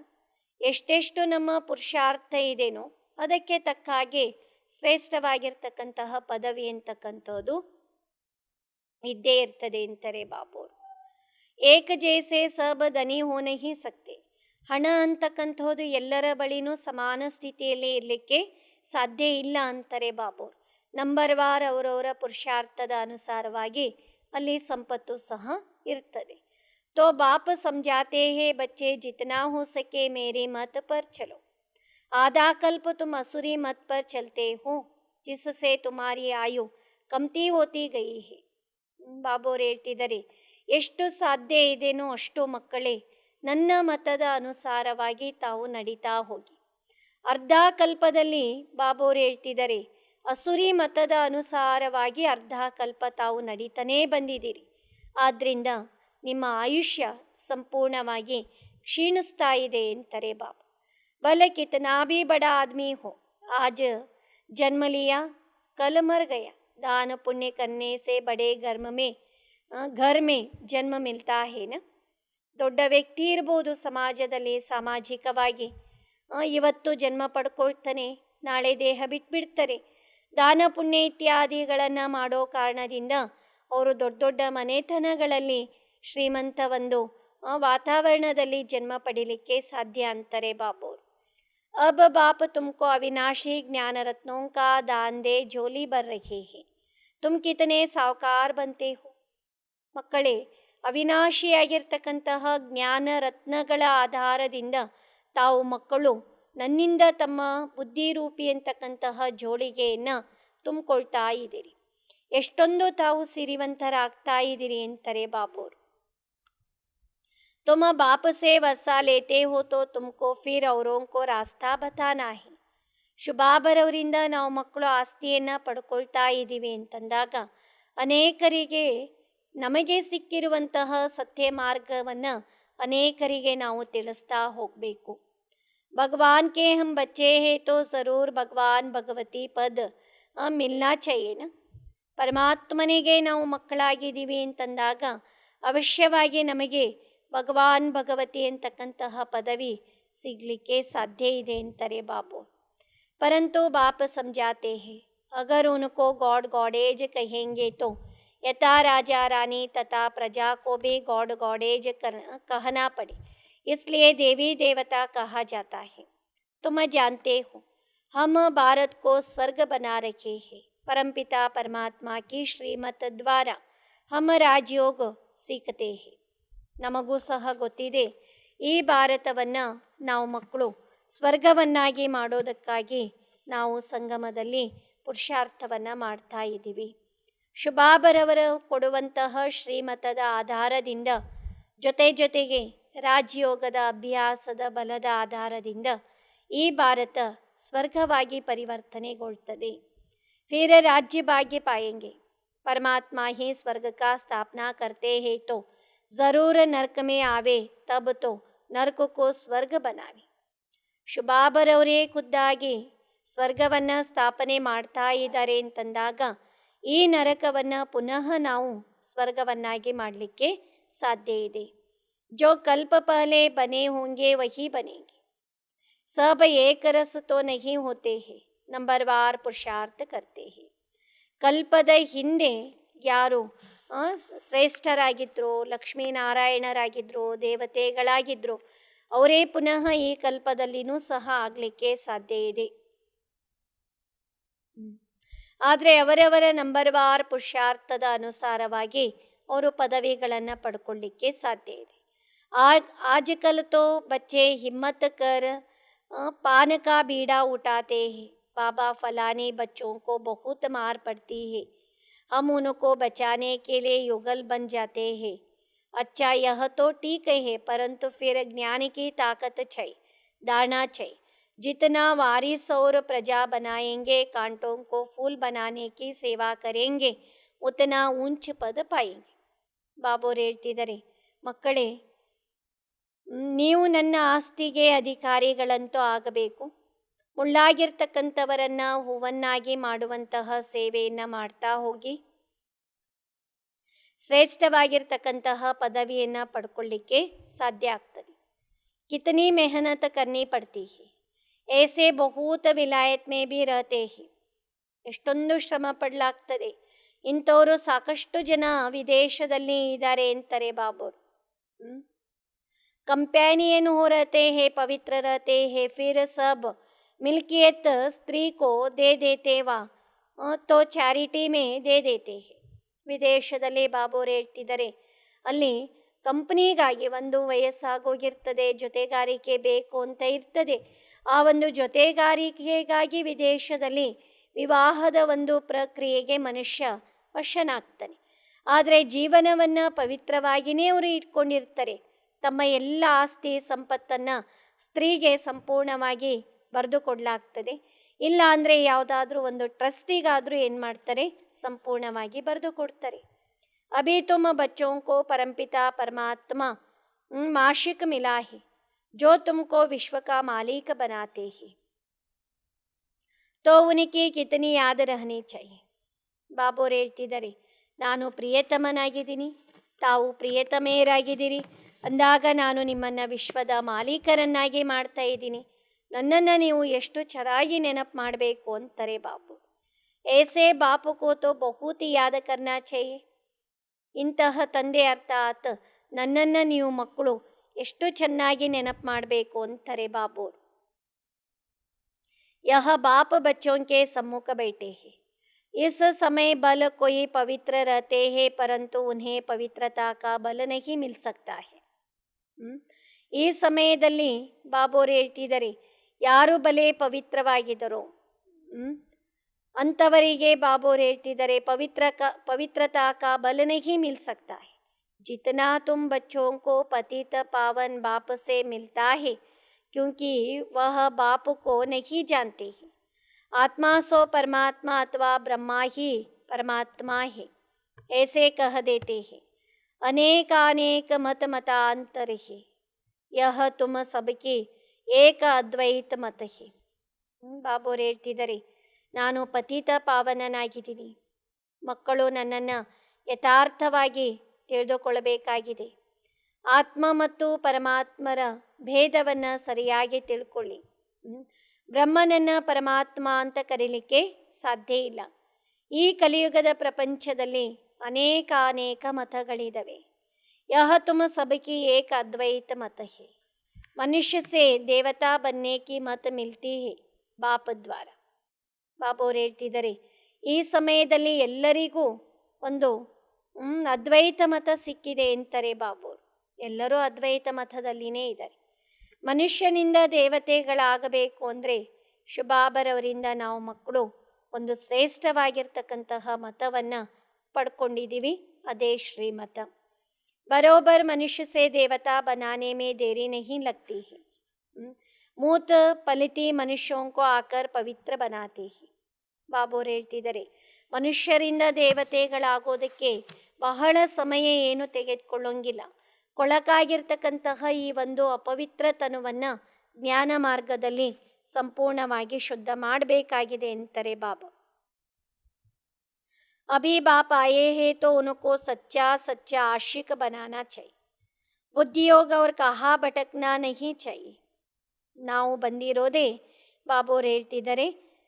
ಎಷ್ಟೆಷ್ಟು ನಮ್ಮ ಪುರುಷಾರ್ಥ ಇದೆನೋ ಅದಕ್ಕೆ ತಕ್ಕ ಹಾಗೆ ಶ್ರೇಷ್ಠವಾಗಿರ್ತಕ್ಕಂತಹ ಪದವಿ ಅಂತಕ್ಕಂಥದ್ದು ಇದ್ದೇ ಇರ್ತದೆ ಅಂತಾರೆ ಬಾಬೋರು. ಏಕ ಜೈಸೆ ಸಬ್ ಧನಿ ಹೋ ನಹಿ ಸಕ್ತೆ. ಹಣ ಅಂತಕ್ಕಂಥದ್ದು ಎಲ್ಲರ ಬಳಿನೂ ಸಮಾನ ಸ್ಥಿತಿಯಲ್ಲಿ ಇರಲಿಕ್ಕೆ ಸಾಧ್ಯ ಇಲ್ಲ ಅಂತಾರೆ ಬಾಬೋರು. ನಂಬರ್ವಾರ ಅವರವರ ಪುರುಷಾರ್ಥದ ಅನುಸಾರವಾಗಿ ಅಲ್ಲಿ ಸಂಪತ್ತು ಸಹ ಇರ್ತದೆ. तो बाप समझाते हैं बच्चे जितना हो सके मेरी मत पर चलो. आधा कल्प तुम असुरी मत पर चलते हो जिससे तुम्हारी आयु कमती होती गई है. ಬಾಬೋರು ಹೇಳ್ತಿದ್ದಾರೆ, ಎಷ್ಟು ಸಾಧ್ಯ ಇದೆನೋ ಅಷ್ಟು ಮಕ್ಕಳೇ ನನ್ನ ಮತದ ಅನುಸಾರವಾಗಿ ತಾವು ನಡೀತಾ ಹೋಗಿ. ಅರ್ಧ ಕಲ್ಪದಲ್ಲಿ ಬಾಬೋರು ಹೇಳ್ತಿದ್ದಾರೆ, ಅಸುರಿ ಮತದ ಅನುಸಾರವಾಗಿ ಅರ್ಧ ಕಲ್ಪ ತಾವು ನಡೀತಾನೇ ಬಂದಿದ್ದೀರಿ. ಆದ್ದರಿಂದ ನಿಮ್ಮ ಆಯುಷ್ಯ ಸಂಪೂರ್ಣವಾಗಿ ಕ್ಷೀಣಿಸ್ತಾ ಇದೆ ಅಂತಾರೆ ಬಾಬಾ. ಭಲೆ ಕಿತನಾ ಭಿ ಬಡಾ ಆದ್ಮಿ ಹೋ, ಆಜ್ ಜನ್ಮ ಲಿಯಾ ಕಲ್ ಮರ್ ಗಯಾ. ದಾನ ಪುಣ್ಯ ಕರ್ನೆ ಸೆ ಬಡೇ ಘರ್ ಮೇ ಜನ್ಮ ಮಿಲ್ತಾ ಹೇನ. ದೊಡ್ಡ ವ್ಯಕ್ತಿ ಇರ್ಬೋದು ಸಮಾಜದಲ್ಲಿ, ಸಾಮಾಜಿಕವಾಗಿ, ಇವತ್ತು ಜನ್ಮ ಪಡ್ಕೊಳ್ತಾನೆ, ನಾಳೆ ದೇಹ ಬಿಟ್ಬಿಡ್ತಾರೆ. ದಾನ ಪುಣ್ಯ ಇತ್ಯಾದಿಗಳನ್ನು ಮಾಡೋ ಕಾರಣದಿಂದ ಅವರು ದೊಡ್ಡ ದೊಡ್ಡ ಮನೆತನಗಳಲ್ಲಿ ಶ್ರೀಮಂತ ಒಂದು ವಾತಾವರಣದಲ್ಲಿ ಜನ್ಮ ಪಡೀಲಿಕ್ಕೆ ಸಾಧ್ಯ ಅಂತಾರೆ ಬಾಬೋರು. अब बाप तुमको अविनाशी ज्ञान रत्नों का दान दे झोली भर रहे हैं, तुम कितने सावकार बनते हो. ಮಕ್ಕಳೇ, ಅವಿನಾಶಿಯಾಗಿರ್ತಕ್ಕಂತಹ ಜ್ಞಾನ ರತ್ನಗಳ ಆಧಾರದಿಂದ ತಾವು ಮಕ್ಕಳು ನನ್ನಿಂದ ತಮ್ಮ ಬುದ್ಧಿರೂಪಿ ಅಂತಕ್ಕಂತಹ ಜೋಳಿಗೆಯನ್ನು ತುಂಬಿಕೊಳ್ತಾ ಇದ್ದೀರಿ. ಎಷ್ಟೊಂದು ತಾವು ಸಿರಿವಂತರಾಗ್ತಾ ಇದ್ದೀರಿ ಅಂತಾರೆ ಬಾಬೋರು. तुम बाप से वसा लेते हो तो तुमको फिर औरों को रास्ता बताना है. ಶುಭಾಬರವರಿಂದ ನಾವು ಮಕ್ಕಳು ಆಸ್ತಿಯನ್ನು ಪಡ್ಕೊಳ್ತಾ ಇದ್ದೀವಿ ಅಂತಂದಾಗ ಅನೇಕರಿಗೆ ನಮಗೆ ಸಿಕ್ಕಿರುವಂತಹ ಸತ್ಯ ಮಾರ್ಗವನ್ನು ಅನೇಕರಿಗೆ ನಾವು ತಿಳಿಸ್ತಾ ಹೋಗಬೇಕು. ಭಗವಾನ್ ಕೆ ಹಮ್ ಬಚ್ಚೆ ಹೇ ತೋ ಜರೂರ್ ಭಗವಾನ್ ಭಗವತಿ ಪದ ಮಿಲ್ನಾ ಚೈಯೇನ. ಪರಮಾತ್ಮನಿಗೆ ನಾವು ಮಕ್ಕಳಾಗಿದ್ದೀವಿ ಅಂತಂದಾಗ ಅವಶ್ಯವಾಗಿ ನಮಗೆ ಭಗವಾನ್ ಭಗವತಿ ಅಂತಕ್ಕಂತಹ ಪದವಿ ಸಿಗಲಿಕ್ಕೆ ಸಾಧ್ಯ ಇದೆ ಅಂತಾರೆ ಬಾಬು. ಪರಂತು ಬಾಪ ಸಮझाते हैं, अगर उनको गॉड गॉडेज कहेंगे तो यथा राजा रानी तथा प्रजा को भी गॉड गॉडेज कहना पड़े, इसलिए देवी देवता कहा जाता है. तुम जानते हो हम भारत को स्वर्ग बना रखे हैं. परमपिता परमात्मा की श्रीमत द्वारा हम राजयोग सीखते हैं. ನಮಗೂ ಸಹ ಗೊತ್ತಿದೆ, ಈ ಭಾರತವನ್ನು ನಾವು ಮಕ್ಕಳು ಸ್ವರ್ಗವನ್ನಾಗಿ ಮಾಡೋದಕ್ಕಾಗಿ ನಾವು ಸಂಗಮದಲ್ಲಿ ಪುರುಷಾರ್ಥವನ್ನು ಮಾಡ್ತಾ ಇದ್ದೀವಿ. ಶುಭಾಬರವರು ಕೊಡುವಂತಹ ಶ್ರೀಮತದ ಆಧಾರದಿಂದ ಜೊತೆಗೆ ರಾಜಯೋಗದ ಅಭ್ಯಾಸದ ಬಲದ ಆಧಾರದಿಂದ ಈ ಭಾರತ ಸ್ವರ್ಗವಾಗಿ ಪರಿವರ್ತನೆಗೊಳ್ತದೆ. ಫಿರ್ ರಾಜ್ಯ ಭಾಗ್ಯ ಪಾಯೆಂಗೆ. ಪರಮಾತ್ಮ ಹಿ ಸ್ವರ್ಗ ಕಾ ಸ್ಥಾಪನಾ ಕರ್ತೆ ಹೇ ತೋ ज़रूर नर्क में आवे, तब तो नर्क को ಸ್ವರ್ಗ बनावे. ಶುಭಾಬರವರೇ ಖುದ್ದಾಗಿ ಸ್ವರ್ಗವನ್ನು ಸ್ಥಾಪನೆ ಮಾಡ್ತಾ ಇದ್ದಾರೆ ಅಂತಂದಾಗ ಈ ನರಕವನ್ನು ಪುನಃ ನಾವು ಸ್ವರ್ಗವನ್ನಾಗಿ ಮಾಡಲಿಕ್ಕೆ ಸಾಧ್ಯ ಇದೆ. ಜೋ ಕಲ್ಪ ಪಹಲೆ ಬನೆ ಹೋಂಗೆ ವಹಿ ಬನೇಂಗೆ. सब एक रस तो नहीं होते हैं, ನಂಬರ್ವಾರ್ ಪುರುಷಾರ್ಥ ಕರ್ತೆ ಹೇ. ಕಲ್ಪದ ಹಿಂದೆ ಯಾರು ಶ್ರೇಷ್ಠರಾಗಿದ್ದರು, ಲಕ್ಷ್ಮೀನಾರಾಯಣರಾಗಿದ್ದರು, ದೇವತೆಗಳಾಗಿದ್ದರು, ಅವರೇ ಪುನಃ ಈ ಕಲ್ಪದಲ್ಲಿನೂ ಸಹ ಆಗಲಿಕ್ಕೆ ಸಾಧ್ಯ ಇದೆ. ಆದರೆ ಅವರವರ ನಂಬರ್ವಾರ್ ಪುರುಷಾರ್ಥದ ಅನುಸಾರವಾಗಿ ಅವರು ಪದವಿಗಳನ್ನು ಪಡ್ಕೊಳ್ಳಿಕ್ಕೆ ಸಾಧ್ಯ ಇದೆ. ಆಜಕಲ್ ತೋ ಬಚ್ಚೆ ಹಿಮ್ಮತ್ ಕರ್ पान का बीड़ा उठाते हैं. बाबा फलाने बच्चों को बहुत मार पड़ती है, हम उनको बचाने के लिए युगल बन जाते हैं. अच्छा यह तो ठीक है, परंतु फिर ज्ञान की ताकत चाहिए, दाना चाहिए. जितना वारिस और प्रजा बनाएंगे, कांटों को फूल बनाने की सेवा करेंगे, उतना ऊंच पद पाएंगे. ಬಾಬೋರು ಹೇಳ್ತಿದ್ದಾರೆ, ಮಕ್ಕಳೇ, ನೀವು ನನ್ನ ಆಸ್ತಿಗೆ ಅಧಿಕಾರಿಗಳಂತೂ ಆಗಬೇಕು. ಮುಳ್ಳಾಗಿರ್ತಕ್ಕಂಥವರನ್ನು ಹೂವನ್ನಾಗಿ ಮಾಡುವಂತಹ ಸೇವೆಯನ್ನು ಮಾಡ್ತಾ ಹೋಗಿ ಶ್ರೇಷ್ಠವಾಗಿರ್ತಕ್ಕಂತಹ ಪದವಿಯನ್ನು ಪಡ್ಕೊಳ್ಳಿಕ್ಕೆ ಸಾಧ್ಯ ಆಗ್ತದೆ. ಕಿತನಿ ಮೆಹನತ್ ಕರ್ನಿ ಪಡ್ತಿ ಹೇ, ಏಸೆ ಬಹುತ ವಿಲಾಯತ್ ಮೇ ಬಿ ರಹತೆ ಹೇ. ಎಷ್ಟೊಂದು ಶ್ರಮ ಪಡಲಾಗ್ತದೆ. ಇಂಥವರು ಸಾಕಷ್ಟು ಜನ ವಿದೇಶದಲ್ಲಿ ಇದ್ದಾರೆ ಅಂತಾರೆ ಬಾಬೋರು. कंपेनियन हो रहते हैं, पवित्र रहते हैं, फिर सब मिल्कियत स्त्री को दे देते वा तो ಚಾರಿಟಿ ಮೇ ದೇ ದೇತೆ ಹೇ. ವಿದೇಶದಲ್ಲಿ ಬಾಬೋರು ಹೇಳ್ತಿದ್ದಾರೆ, ಅಲ್ಲಿ ಕಂಪ್ನಿಗಾಗಿ ಒಂದು ವಯಸ್ಸಾಗೋಗಿರ್ತದೆ, ಜೊತೆಗಾರಿಕೆ ಬೇಕು ಅಂತ ಇರ್ತದೆ. ಆ ಒಂದು ಜೊತೆಗಾರಿಕೆಗಾಗಿ ವಿದೇಶದಲ್ಲಿ ವಿವಾಹದ ಒಂದು ಪ್ರಕ್ರಿಯೆಗೆ ಮನುಷ್ಯ ವಶನಾಗ್ತಾನೆ. ಆದರೆ ಜೀವನವನ್ನು ಪವಿತ್ರವಾಗಿಯೇ ಅವರು ಇಟ್ಕೊಂಡಿರ್ತಾರೆ. ತಮ್ಮ ಎಲ್ಲ ಆಸ್ತಿ ಸಂಪತ್ತನ್ನು ಸ್ತ್ರೀಗೆ ಸಂಪೂರ್ಣವಾಗಿ ಬರೆದು ಕೊಡಲಾಗ್ತದೆ. ಇಲ್ಲ ಅಂದರೆ ಯಾವುದಾದ್ರೂ ಒಂದು ಟ್ರಸ್ಟಿಗಾದರೂ ಏನು ಮಾಡ್ತಾರೆ, ಸಂಪೂರ್ಣವಾಗಿ ಬರೆದು ಕೊಡ್ತಾರೆ. ಅಭಿ ತುಮ ಬಚ್ಚೋಂ ಕೋ ಪರಂಪಿತಾ ಪರಮಾತ್ಮ ಮಾಶಿಕ್ ಮಿಲಾ ಹೇ, ಜೋ ತುಮಕೋ ವಿಶ್ವ ಕಾ ಮಾಲೀಕ ಬನಾತೆ ಹೇ, ತೋ ಉನಕಿ ಕಿತನಿ ಯಾದ ರಹನಿ ಚಾಹಿಯೆ. ಬಾಬೋರು ಹೇಳ್ತಿದ್ದಾರೆ, ನಾನು ಪ್ರಿಯತಮನಾಗಿದ್ದೀನಿ, ತಾವು ಪ್ರಿಯತಮೆಯರಾಗಿದ್ದೀರಿ ಅಂದಾಗ ನಾನು ನಿಮ್ಮನ್ನು ವಿಶ್ವದ ಮಾಲೀಕರನ್ನಾಗಿ ಮಾಡ್ತಾ ಇದ್ದೀನಿ. ನನ್ನನ್ನು ನೀವು ಎಷ್ಟು ಚೆನ್ನಾಗಿ ನೆನಪು ಮಾಡಬೇಕು ಅಂತಾರೆ ಬಾಪು. ऐसे बाप को तो बहुत ही याद करना चाहिए. ಇಂತಹ ತಂದೆ ಅರ್ಥಾತ್ ನನ್ನನ್ನು ನೀವು ಮಕ್ಕಳು ಎಷ್ಟು ಚೆನ್ನಾಗಿ ನೆನಪು ಮಾಡಬೇಕು ಅಂತಾರೆ ಬಾಬು. यह बाप बच्चों के सम्मुख बैठे हैं. इस समय बल कोई पवित्र रहते हैं परंतु उन्हें पवित्रता का बल नहीं मिल सकता है. ಈ ಸಮಯದಲ್ಲಿ ಬಾಬೋರು ಹೇಳ್ತಿದ್ದಾರೆ, ಯಾರು ಬಲೆ ಪವಿತ್ರವಾಗಿದ್ದರೋ ಅಂಥವರಿಗೆ ಬಾಬೋರು ಹೇಳ್ತಿದ್ದಾರೆ पवित्रता का बल नहीं मिल सकता है. जितना तुम बच्चों को पतित पावन बाप से मिलता है क्योंकि वह बाप को नहीं जानते हैं. आत्मा सो परमात्मा अथवा ब्रह्मा ही परमात्मा है ऐसे कह देते हैं. अनेक मतांतर है. यह तुम सबकी एक अद्वैत मत है. ಬಾಬೋರು ಹೇಳ್ತಿದ್ದಾರೆ, ನಾನು ಪತಿತ ಪಾವನನಾಗಿದ್ದೀನಿ. ಮಕ್ಕಳು ನನ್ನನ್ನು ಯಥಾರ್ಥವಾಗಿ ತಿಳಿದುಕೊಳ್ಳಬೇಕಾಗಿದೆ. ಆತ್ಮ ಮತ್ತು ಪರಮಾತ್ಮರ ಭೇದವನ್ನು ಸರಿಯಾಗಿ ತಿಳ್ಕೊಳ್ಳಿ. ಬ್ರಹ್ಮನನ್ನು ಪರಮಾತ್ಮ ಅಂತ ಕರೀಲಿಕ್ಕೆ ಸಾಧ್ಯ ಇಲ್ಲ. ಈ ಕಲಿಯುಗದ ಪ್ರಪಂಚದಲ್ಲಿ ಅನೇಕ ಮತಗಳಿದ್ದಾವೆ. यह तुम सबकी एक अद्वैत मत है. मनुष्य से देवता बनने की मत मिलती है बाप द्वारा. ಬಾಬೋರು ಹೇಳ್ತಿದ್ದಾರೆ, ಈ ಸಮಯದಲ್ಲಿ ಎಲ್ಲರಿಗೂ ಒಂದು ಅದ್ವೈತ ಮತ ಸಿಕ್ಕಿದೆ ಅಂತಾರೆ ಬಾಬೋರು. ಎಲ್ಲರೂ ಅದ್ವೈತ ಮತದಲ್ಲಿನೇ ಇದ್ದಾರೆ. ಮನುಷ್ಯನಿಂದ ದೇವತೆಗಳಾಗಬೇಕು ಅಂದರೆ ಶುಭಾಬರವರಿಂದ ನಾವು ಮಕ್ಕಳು ಒಂದು ಶ್ರೇಷ್ಠವಾಗಿರ್ತಕ್ಕಂತಹ ಮತವನ್ನು ಪಡ್ಕೊಂಡಿದ್ದೀವಿ. ಅದೇ ಶ್ರೀಮತ. बरोबर मनुष्य से देवता बनाने में देरी नहीं लगती है. मूत फलिती मनुष्यों को आकर पवित्र बनाते हैं. ಬಾಬೋರು ಹೇಳ್ತಿದ್ದಾರೆ, ಮನುಷ್ಯರಿಂದ ದೇವತೆಗಳಾಗೋದಕ್ಕೆ ಬಹಳ ಸಮಯ ಏನು ತೆಗೆದುಕೊಳ್ಳೋಂಗಿಲ್ಲ. ಕೊಳಕಾಗಿರ್ತಕ್ಕಂತಹ ಈ ಒಂದು ಅಪವಿತ್ರತನವನ್ನು ಜ್ಞಾನ ಮಾರ್ಗದಲ್ಲಿ ಸಂಪೂರ್ಣವಾಗಿ ಶುದ್ಧ ಮಾಡಬೇಕಾಗಿದೆ ಅಂತಾರೆ ಬಾಬಾ. अभी बाप आए हैं तो उनको सच्चा आशिक बनाना चाहिए. बुद्धियोग और कहा भटकना नहीं चाहिए. ನಾವು ಬಂದಿರೋದೇ ಬಾಬೋರು ಹೇಳ್ತಿದ್ದಾರೆ,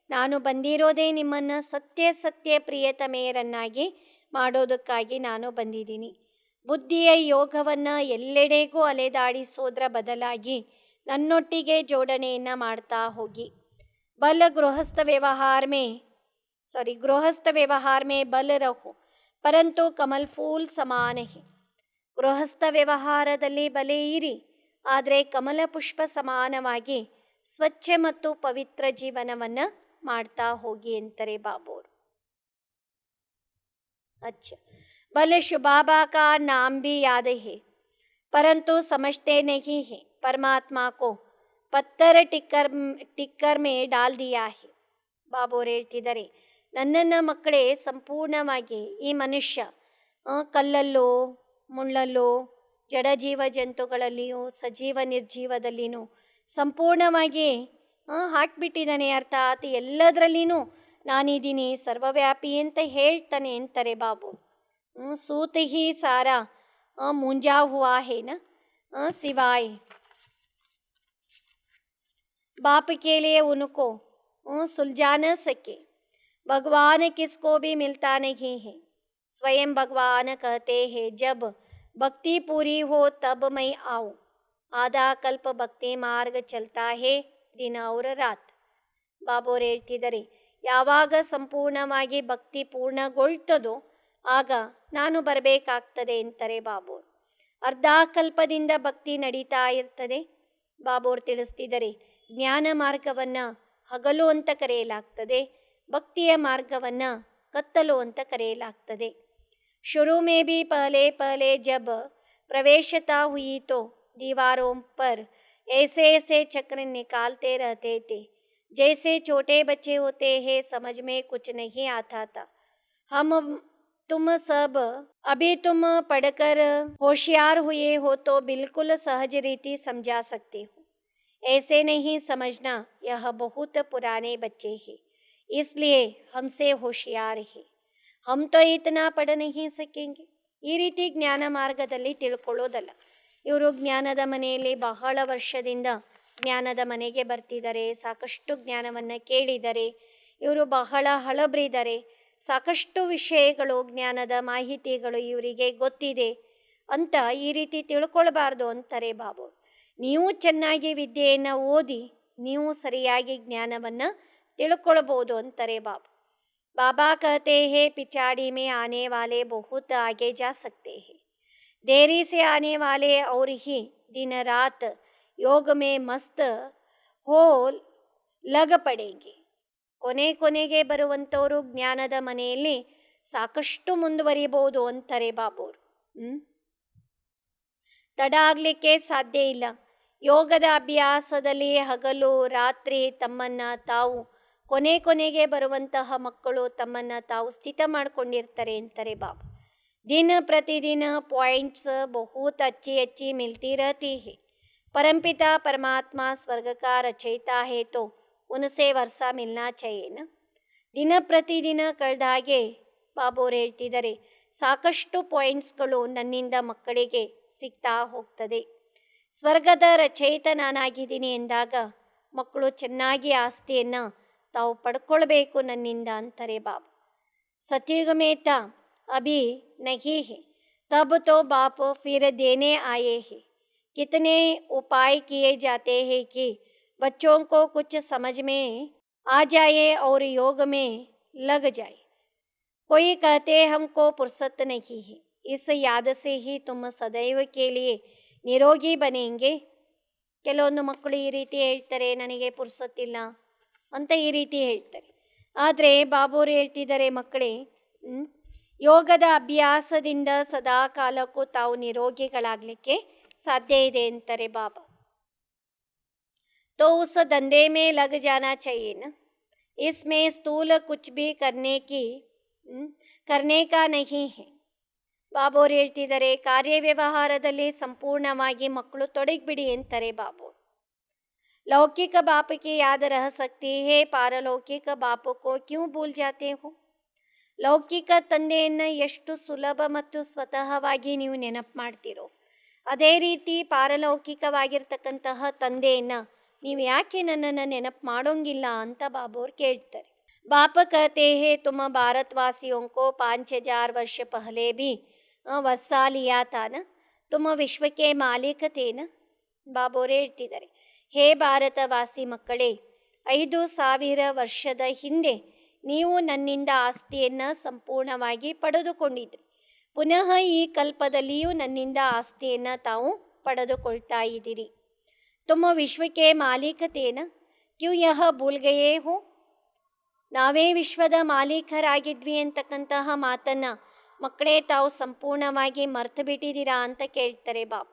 ನಾನು ಬಂದಿರೋದೇ ನಿಮ್ಮನ್ನು ಸತ್ಯ ಪ್ರಿಯತಮೆಯರನ್ನಾಗಿ ಮಾಡೋದಕ್ಕಾಗಿ ನಾನು ಬಂದಿದ್ದೀನಿ. ಬುದ್ಧಿಯ ಯೋಗವನ್ನು ಎಲ್ಲೆಡೆಗೂ ಅಲೆದಾಡಿಸೋದ್ರ ಬದಲಾಗಿ ನನ್ನೊಟ್ಟಿಗೆ ಜೋಡಣೆಯನ್ನು ಮಾಡ್ತಾ ಹೋಗಿ. गृहस्थ व्यवहार में बल रहो परंतु कमल फूल समान है. ಗೃಹಸ್ಥ ವ್ಯವಹಾರದಲ್ಲಿ ಬಲೆ ಇರಿ, ಆದರೆ ಕಮಲ ಪುಷ್ಪ ಸಮಾನವಾಗಿ ಸ್ವಚ್ಛ ಮತ್ತು ಪವಿತ್ರ ಜೀವನವನ್ನು ಮಾಡ್ತಾ ಹೋಗಿ ಅಂತಾರೆ ಬಾಬೋರು. अच्छा, भले शुबाबा का नाम भी याद है परंतु समझते नहीं है. परमात्मा को पत्थर टिक्कर में डाल दिया है. ಬಾಬೋರು ಹೇಳ್ತಿದ್ದಾರೆ, ನನ್ನನ್ನು ಮಕ್ಕಳೇ ಸಂಪೂರ್ಣವಾಗಿ ಈ ಮನುಷ್ಯ ಕಲ್ಲಲ್ಲೋ ಮುಳ್ಳಲ್ಲೋ ಜಡಜೀವ ಜಂತುಗಳಲ್ಲಿಯೂ ಸಜೀವ ನಿರ್ಜೀವದಲ್ಲಿಯೂ ಸಂಪೂರ್ಣವಾಗಿ ಹಾಕಿಬಿಟ್ಟಿದ್ದಾನೆ. ಅರ್ಥಾತ್ ಎಲ್ಲದರಲ್ಲಿನೂ ನಾನಿದ್ದೀನಿ, ಸರ್ವವ್ಯಾಪಿ ಅಂತ ಹೇಳ್ತಾನೆ ಅಂತಾರೆ ಬಾಬು. सूत ही सारा मूंझा हुआ है ना सिवाय बाप के लिए उनको सुलझा न सके. भगवान किसको भी मिलता नहीं है. स्वयं भगवान कहते हैं, जब भक्ति पूरी हो तब मैं आऊँ. आधा कल्प भक्ति मार्ग चलता है दिन और रात. ಬಾಬೋರು ಹೇಳ್ತಿದ್ದಾರೆ, ಯಾವಾಗ ಸಂಪೂರ್ಣವಾಗಿ ಭಕ್ತಿ ಪೂರ್ಣಗೊಳ್ತದೋ ಆಗ ನಾನು ಬರಬೇಕಾಗ್ತದೆ ಅಂತಾರೆ ಬಾಬೋರು. ಅರ್ಧ ಕಲ್ಪದಿಂದ ಭಕ್ತಿ ನಡೀತಾ ಇರ್ತದೆ. ಬಾಬೋರು ತಿಳಿಸ್ತಿದ್ದಾರೆ, ಜ್ಞಾನ ಮಾರ್ಗವನ್ನು ಹಗಲು ಅಂತ ಕರೆಯಲಾಗ್ತದೆ, ಭಕ್ತಿಯ ಮಾರ್ಗವನ್ನು ಕತ್ತಲು ಅಂತ ಕರೆಯಲಾಗ್ತದೆ. ಶುರು ಮೇ ಭಿ ಪಹಲೆ ಜಬ್ ಪ್ರವೇಶತಾ ಹುಯಿ ತೋ दीवारों पर ऐसे चक्र निकालते रहते थे जैसे छोटे बच्चे होते हैं. समझ में कुछ नहीं आता था. तुम सब अभी तुम पढ़कर होशियार हुए हो तो बिल्कुल सहज रीति समझा सकते हो. ऐसे नहीं समझना, यह बहुत पुराने बच्चे हैं इसलिए हमसे होशियार है. हम तो इतना पढ़ नहीं सकेंगे. ಈ ರೀತಿ ಜ್ಞಾನ ಮಾರ್ಗದಲ್ಲಿ ತಿಳ್ಕೊಳ್ಳೋದಲ್ಲ. ಇವರು ಜ್ಞಾನದ ಮನೆಯಲ್ಲಿ ಬಹಳ ವರ್ಷದಿಂದ ಜ್ಞಾನದ ಮನೆಗೆ ಬರ್ತಿದ್ದಾರೆ, ಸಾಕಷ್ಟು ಜ್ಞಾನವನ್ನು ಕೇಳಿದ್ದಾರೆ, ಇವರು ಬಹಳ ಹಳಬ್ರಿದ್ದಾರೆ, ಸಾಕಷ್ಟು ವಿಷಯಗಳು ಜ್ಞಾನದ ಮಾಹಿತಿಗಳು ಇವರಿಗೆ ಗೊತ್ತಿದೆ ಅಂತ ಈ ರೀತಿ ತಿಳ್ಕೊಳ್ಬಾರ್ದು ಅಂತಾರೆ ಬಾಬು. ನೀವು ಚೆನ್ನಾಗಿ ವಿದ್ಯೆಯನ್ನು ಓದಿ ನೀವು ಸರಿಯಾಗಿ ಜ್ಞಾನವನ್ನು ತಿಳ್ಕೊಳ್ಬೋದು ಅಂತಾರೆ ಬಾಬು. बाबा कहते हैं पिछाड़ी में आने वाले बहुत आगे जा सकते हैं, देरी से आने वाले और ही दिन रात योग में मस्त हो लग पड़ेंगे. ಕೊನೆಗೆ ಬರುವಂಥವರು ಜ್ಞಾನದ ಮನೆಯಲ್ಲಿ ಸಾಕಷ್ಟು ಮುಂದುವರಿಬೋದು ಅಂತಾರೆ ಬಾಬೋರು. ತಡ ಆಗಲಿಕ್ಕೆ ಸಾಧ್ಯ ಇಲ್ಲ. ಯೋಗದ ಅಭ್ಯಾಸದಲ್ಲಿ ಹಗಲು ರಾತ್ರಿ ತಮ್ಮನ್ನು ತಾವು ಕೊನೆಗೆ ಬರುವಂತಹ ಮಕ್ಕಳು ತಮ್ಮನ್ನು ತಾವು ಸ್ಥಿತ ಮಾಡಿಕೊಂಡಿರ್ತಾರೆ ಅಂತಾರೆ ಬಾಬಾ. ದಿನ ಪ್ರತಿದಿನ ಪಾಯಿಂಟ್ಸ್ ಬಹುತ್ अच्छी मिलती रहती है. परमपिता परमात्मा स्वर्ग का रचयिता है तो उनसे वर्षा मिलना चाहिए ना. ದಿನ ಪ್ರತಿದಿನ ಕಳೆದ ಹಾಗೆ ಬಾಬೋರು ಹೇಳ್ತಿದ್ದಾರೆ, ಸಾಕಷ್ಟು ಪಾಯಿಂಟ್ಸ್ಗಳು ನನ್ನಿಂದ ಮಕ್ಕಳಿಗೆ ಸಿಗ್ತಾ ಹೋಗ್ತದೆ. ಸ್ವರ್ಗದ ರಚಯಿತ ನಾನಾಗಿದ್ದೀನಿ ಎಂದಾಗ ಮಕ್ಕಳು ಚೆನ್ನಾಗಿ ಆಸ್ತಿಯನ್ನು ತಾವು ಪಡ್ಕೊಳ್ಬೇಕು ನನ್ನಿಂದ ಅಂತಾರೆ ಬಾಬು. सतयुग में था अभी नहीं है, तब तो बाप फिर देने आए हैं. कितने उपाय किए जाते हैं कि बच्चों को कुछ समझ में आ जाए और योग में लग जाए. कोई कहते हमको फुर्सत नहीं है, इस याद से ही तुम सदैव के लिए निरोगी बनेंगे. ಕೆಲವೊಂದು ಮಕ್ಕಳು ಈ ರೀತಿ ಹೇಳ್ತಾರೆ, ನನಗೆ ಪುರ್ಸೊತ್ತಿಲ್ಲ ಅಂತ ಈ ರೀತಿ ಹೇಳ್ತಾರೆ. ಆದರೆ ಬಾಬೋರು ಹೇಳ್ತಿದ್ದಾರೆ, ಮಕ್ಕಳೇ ಯೋಗದ ಅಭ್ಯಾಸದಿಂದ ಸದಾ ಕಾಲಕ್ಕೂ ತಾವು ನಿರೋಗಿಗಳಾಗಲಿಕ್ಕೆ ಸಾಧ್ಯ ಇದೆ ಅಂತಾರೆ ಬಾಬಾ. तो उस धंधे में लग जाना चाहिए ना, इसमें स्थूल कुछ भी करने का नहीं है. ಬಾಬೋರು ಹೇಳ್ತಿದ್ದಾರೆ, ಕಾರ್ಯವ್ಯವಹಾರದಲ್ಲಿ ಸಂಪೂರ್ಣವಾಗಿ ಮಕ್ಕಳು ತೊಡಗಿಬಿಡಿ ಅಂತಾರೆ ಬಾಬೋರು. लौकिक बाप की याद रह सकती है, पारलौकिक बाप को क्यों भूल जाते हो. ಲೌಕಿಕ ತಂದೆಯನ್ನು ಎಷ್ಟು ಸುಲಭ ಮತ್ತು ಸ್ವತಃವಾಗಿ ನೀವು ನೆನಪು ಮಾಡ್ತೀರೋ, ಅದೇ ರೀತಿ ಪಾರಲೌಕಿಕವಾಗಿರ್ತಕ್ಕಂತಹ ತಂದೆಯನ್ನು ನೀವು ಯಾಕೆ ನನ್ನನ್ನು ನೆನಪು ಮಾಡೋಂಗಿಲ್ಲ ಅಂತ ಬಾಬೋರು ಕೇಳ್ತಾರೆ. बाप कहते हैं तुम भारतवासियों को 5000 वर्ष पहले भी वर्षा लिया था ना, तुम विश्व के मालिक थे ना. ಬಾಬೋರು ಹೇಳ್ತಿದ್ದಾರೆ, ಹೇ ಭಾರತವಾಸಿ ಮಕ್ಕಳೇ, 5000 ವರ್ಷದ ಹಿಂದೆ ನೀವು ನನ್ನಿಂದ ಆಸ್ತಿಯನ್ನು ಸಂಪೂರ್ಣವಾಗಿ ಪಡೆದುಕೊಂಡಿದ್ರಿ. ಪುನಃ ಈ ಕಲ್ಪದಲ್ಲಿಯೂ ನನ್ನಿಂದ ಆಸ್ತಿಯನ್ನು ತಾವು ಪಡೆದುಕೊಳ್ತಾ ಇದ್ದೀರಿ. ತುಮ್ಮ ವಿಶ್ವಕ್ಕೆ ಮಾಲೀಕತೇನ ಕ್ಯೂ ಯಹ ಭೂಲ್ ಗಯೇ ಹೋ. ನಾವೇ ವಿಶ್ವದ ಮಾಲೀಕರಾಗಿದ್ವಿ ಅಂತಕ್ಕಂತಹ ಮಾತನ್ನು ಮಕ್ಕಳೇ ತಾವು ಸಂಪೂರ್ಣವಾಗಿ ಮರ್ತು ಬಿಟ್ಟಿದ್ದೀರಾ ಅಂತ ಕೇಳ್ತಾರೆ ಬಾಬು.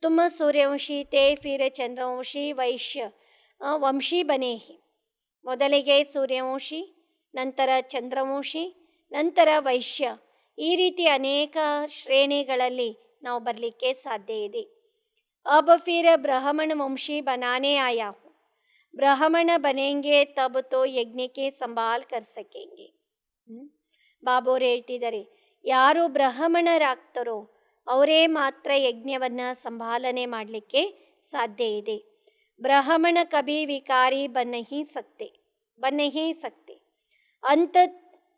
ತುಮ್ಮ ಸೂರ್ಯವಂಶಿ ತೇ ಫಿರ್ ಚಂದ್ರವಂಶಿ ವೈಶ್ಯ ವಂಶಿ ಬನೇ ಹಿ. ಮೊದಲಿಗೆ ಸೂರ್ಯವಂಶಿ, ನಂತರ ಚಂದ್ರವಂಶಿ, ನಂತರ ವೈಶ್ಯ, ಈ ರೀತಿ ಅನೇಕ ಶ್ರೇಣಿಗಳಲ್ಲಿ ನಾವು ಬರಲಿಕ್ಕೆ ಸಾಧ್ಯ ಇದೆ. अब फिर ब्राह्मण वंशी बनाने आया हूँ. ब्राह्मण बनेंगे तब तो यज्ञ के संभाल कर सकेंगे. ಬಾಬೋರು ಹೇಳ್ತಿದ್ದಾರೆ, ಯಾರು ಬ್ರಾಹ್ಮಣರಾಗ್ತಾರೋ ಅವರೇ ಮಾತ್ರ ಯಜ್ಞವನ್ನು ಸಂಭಾಲನೆ ಮಾಡಲಿಕ್ಕೆ ಸಾಧ್ಯ ಇದೆ. ಬ್ರಾಹ್ಮಣ ಕಭಿ ವಿಕಾರಿ ಬನ್ नहीं सकते. अंत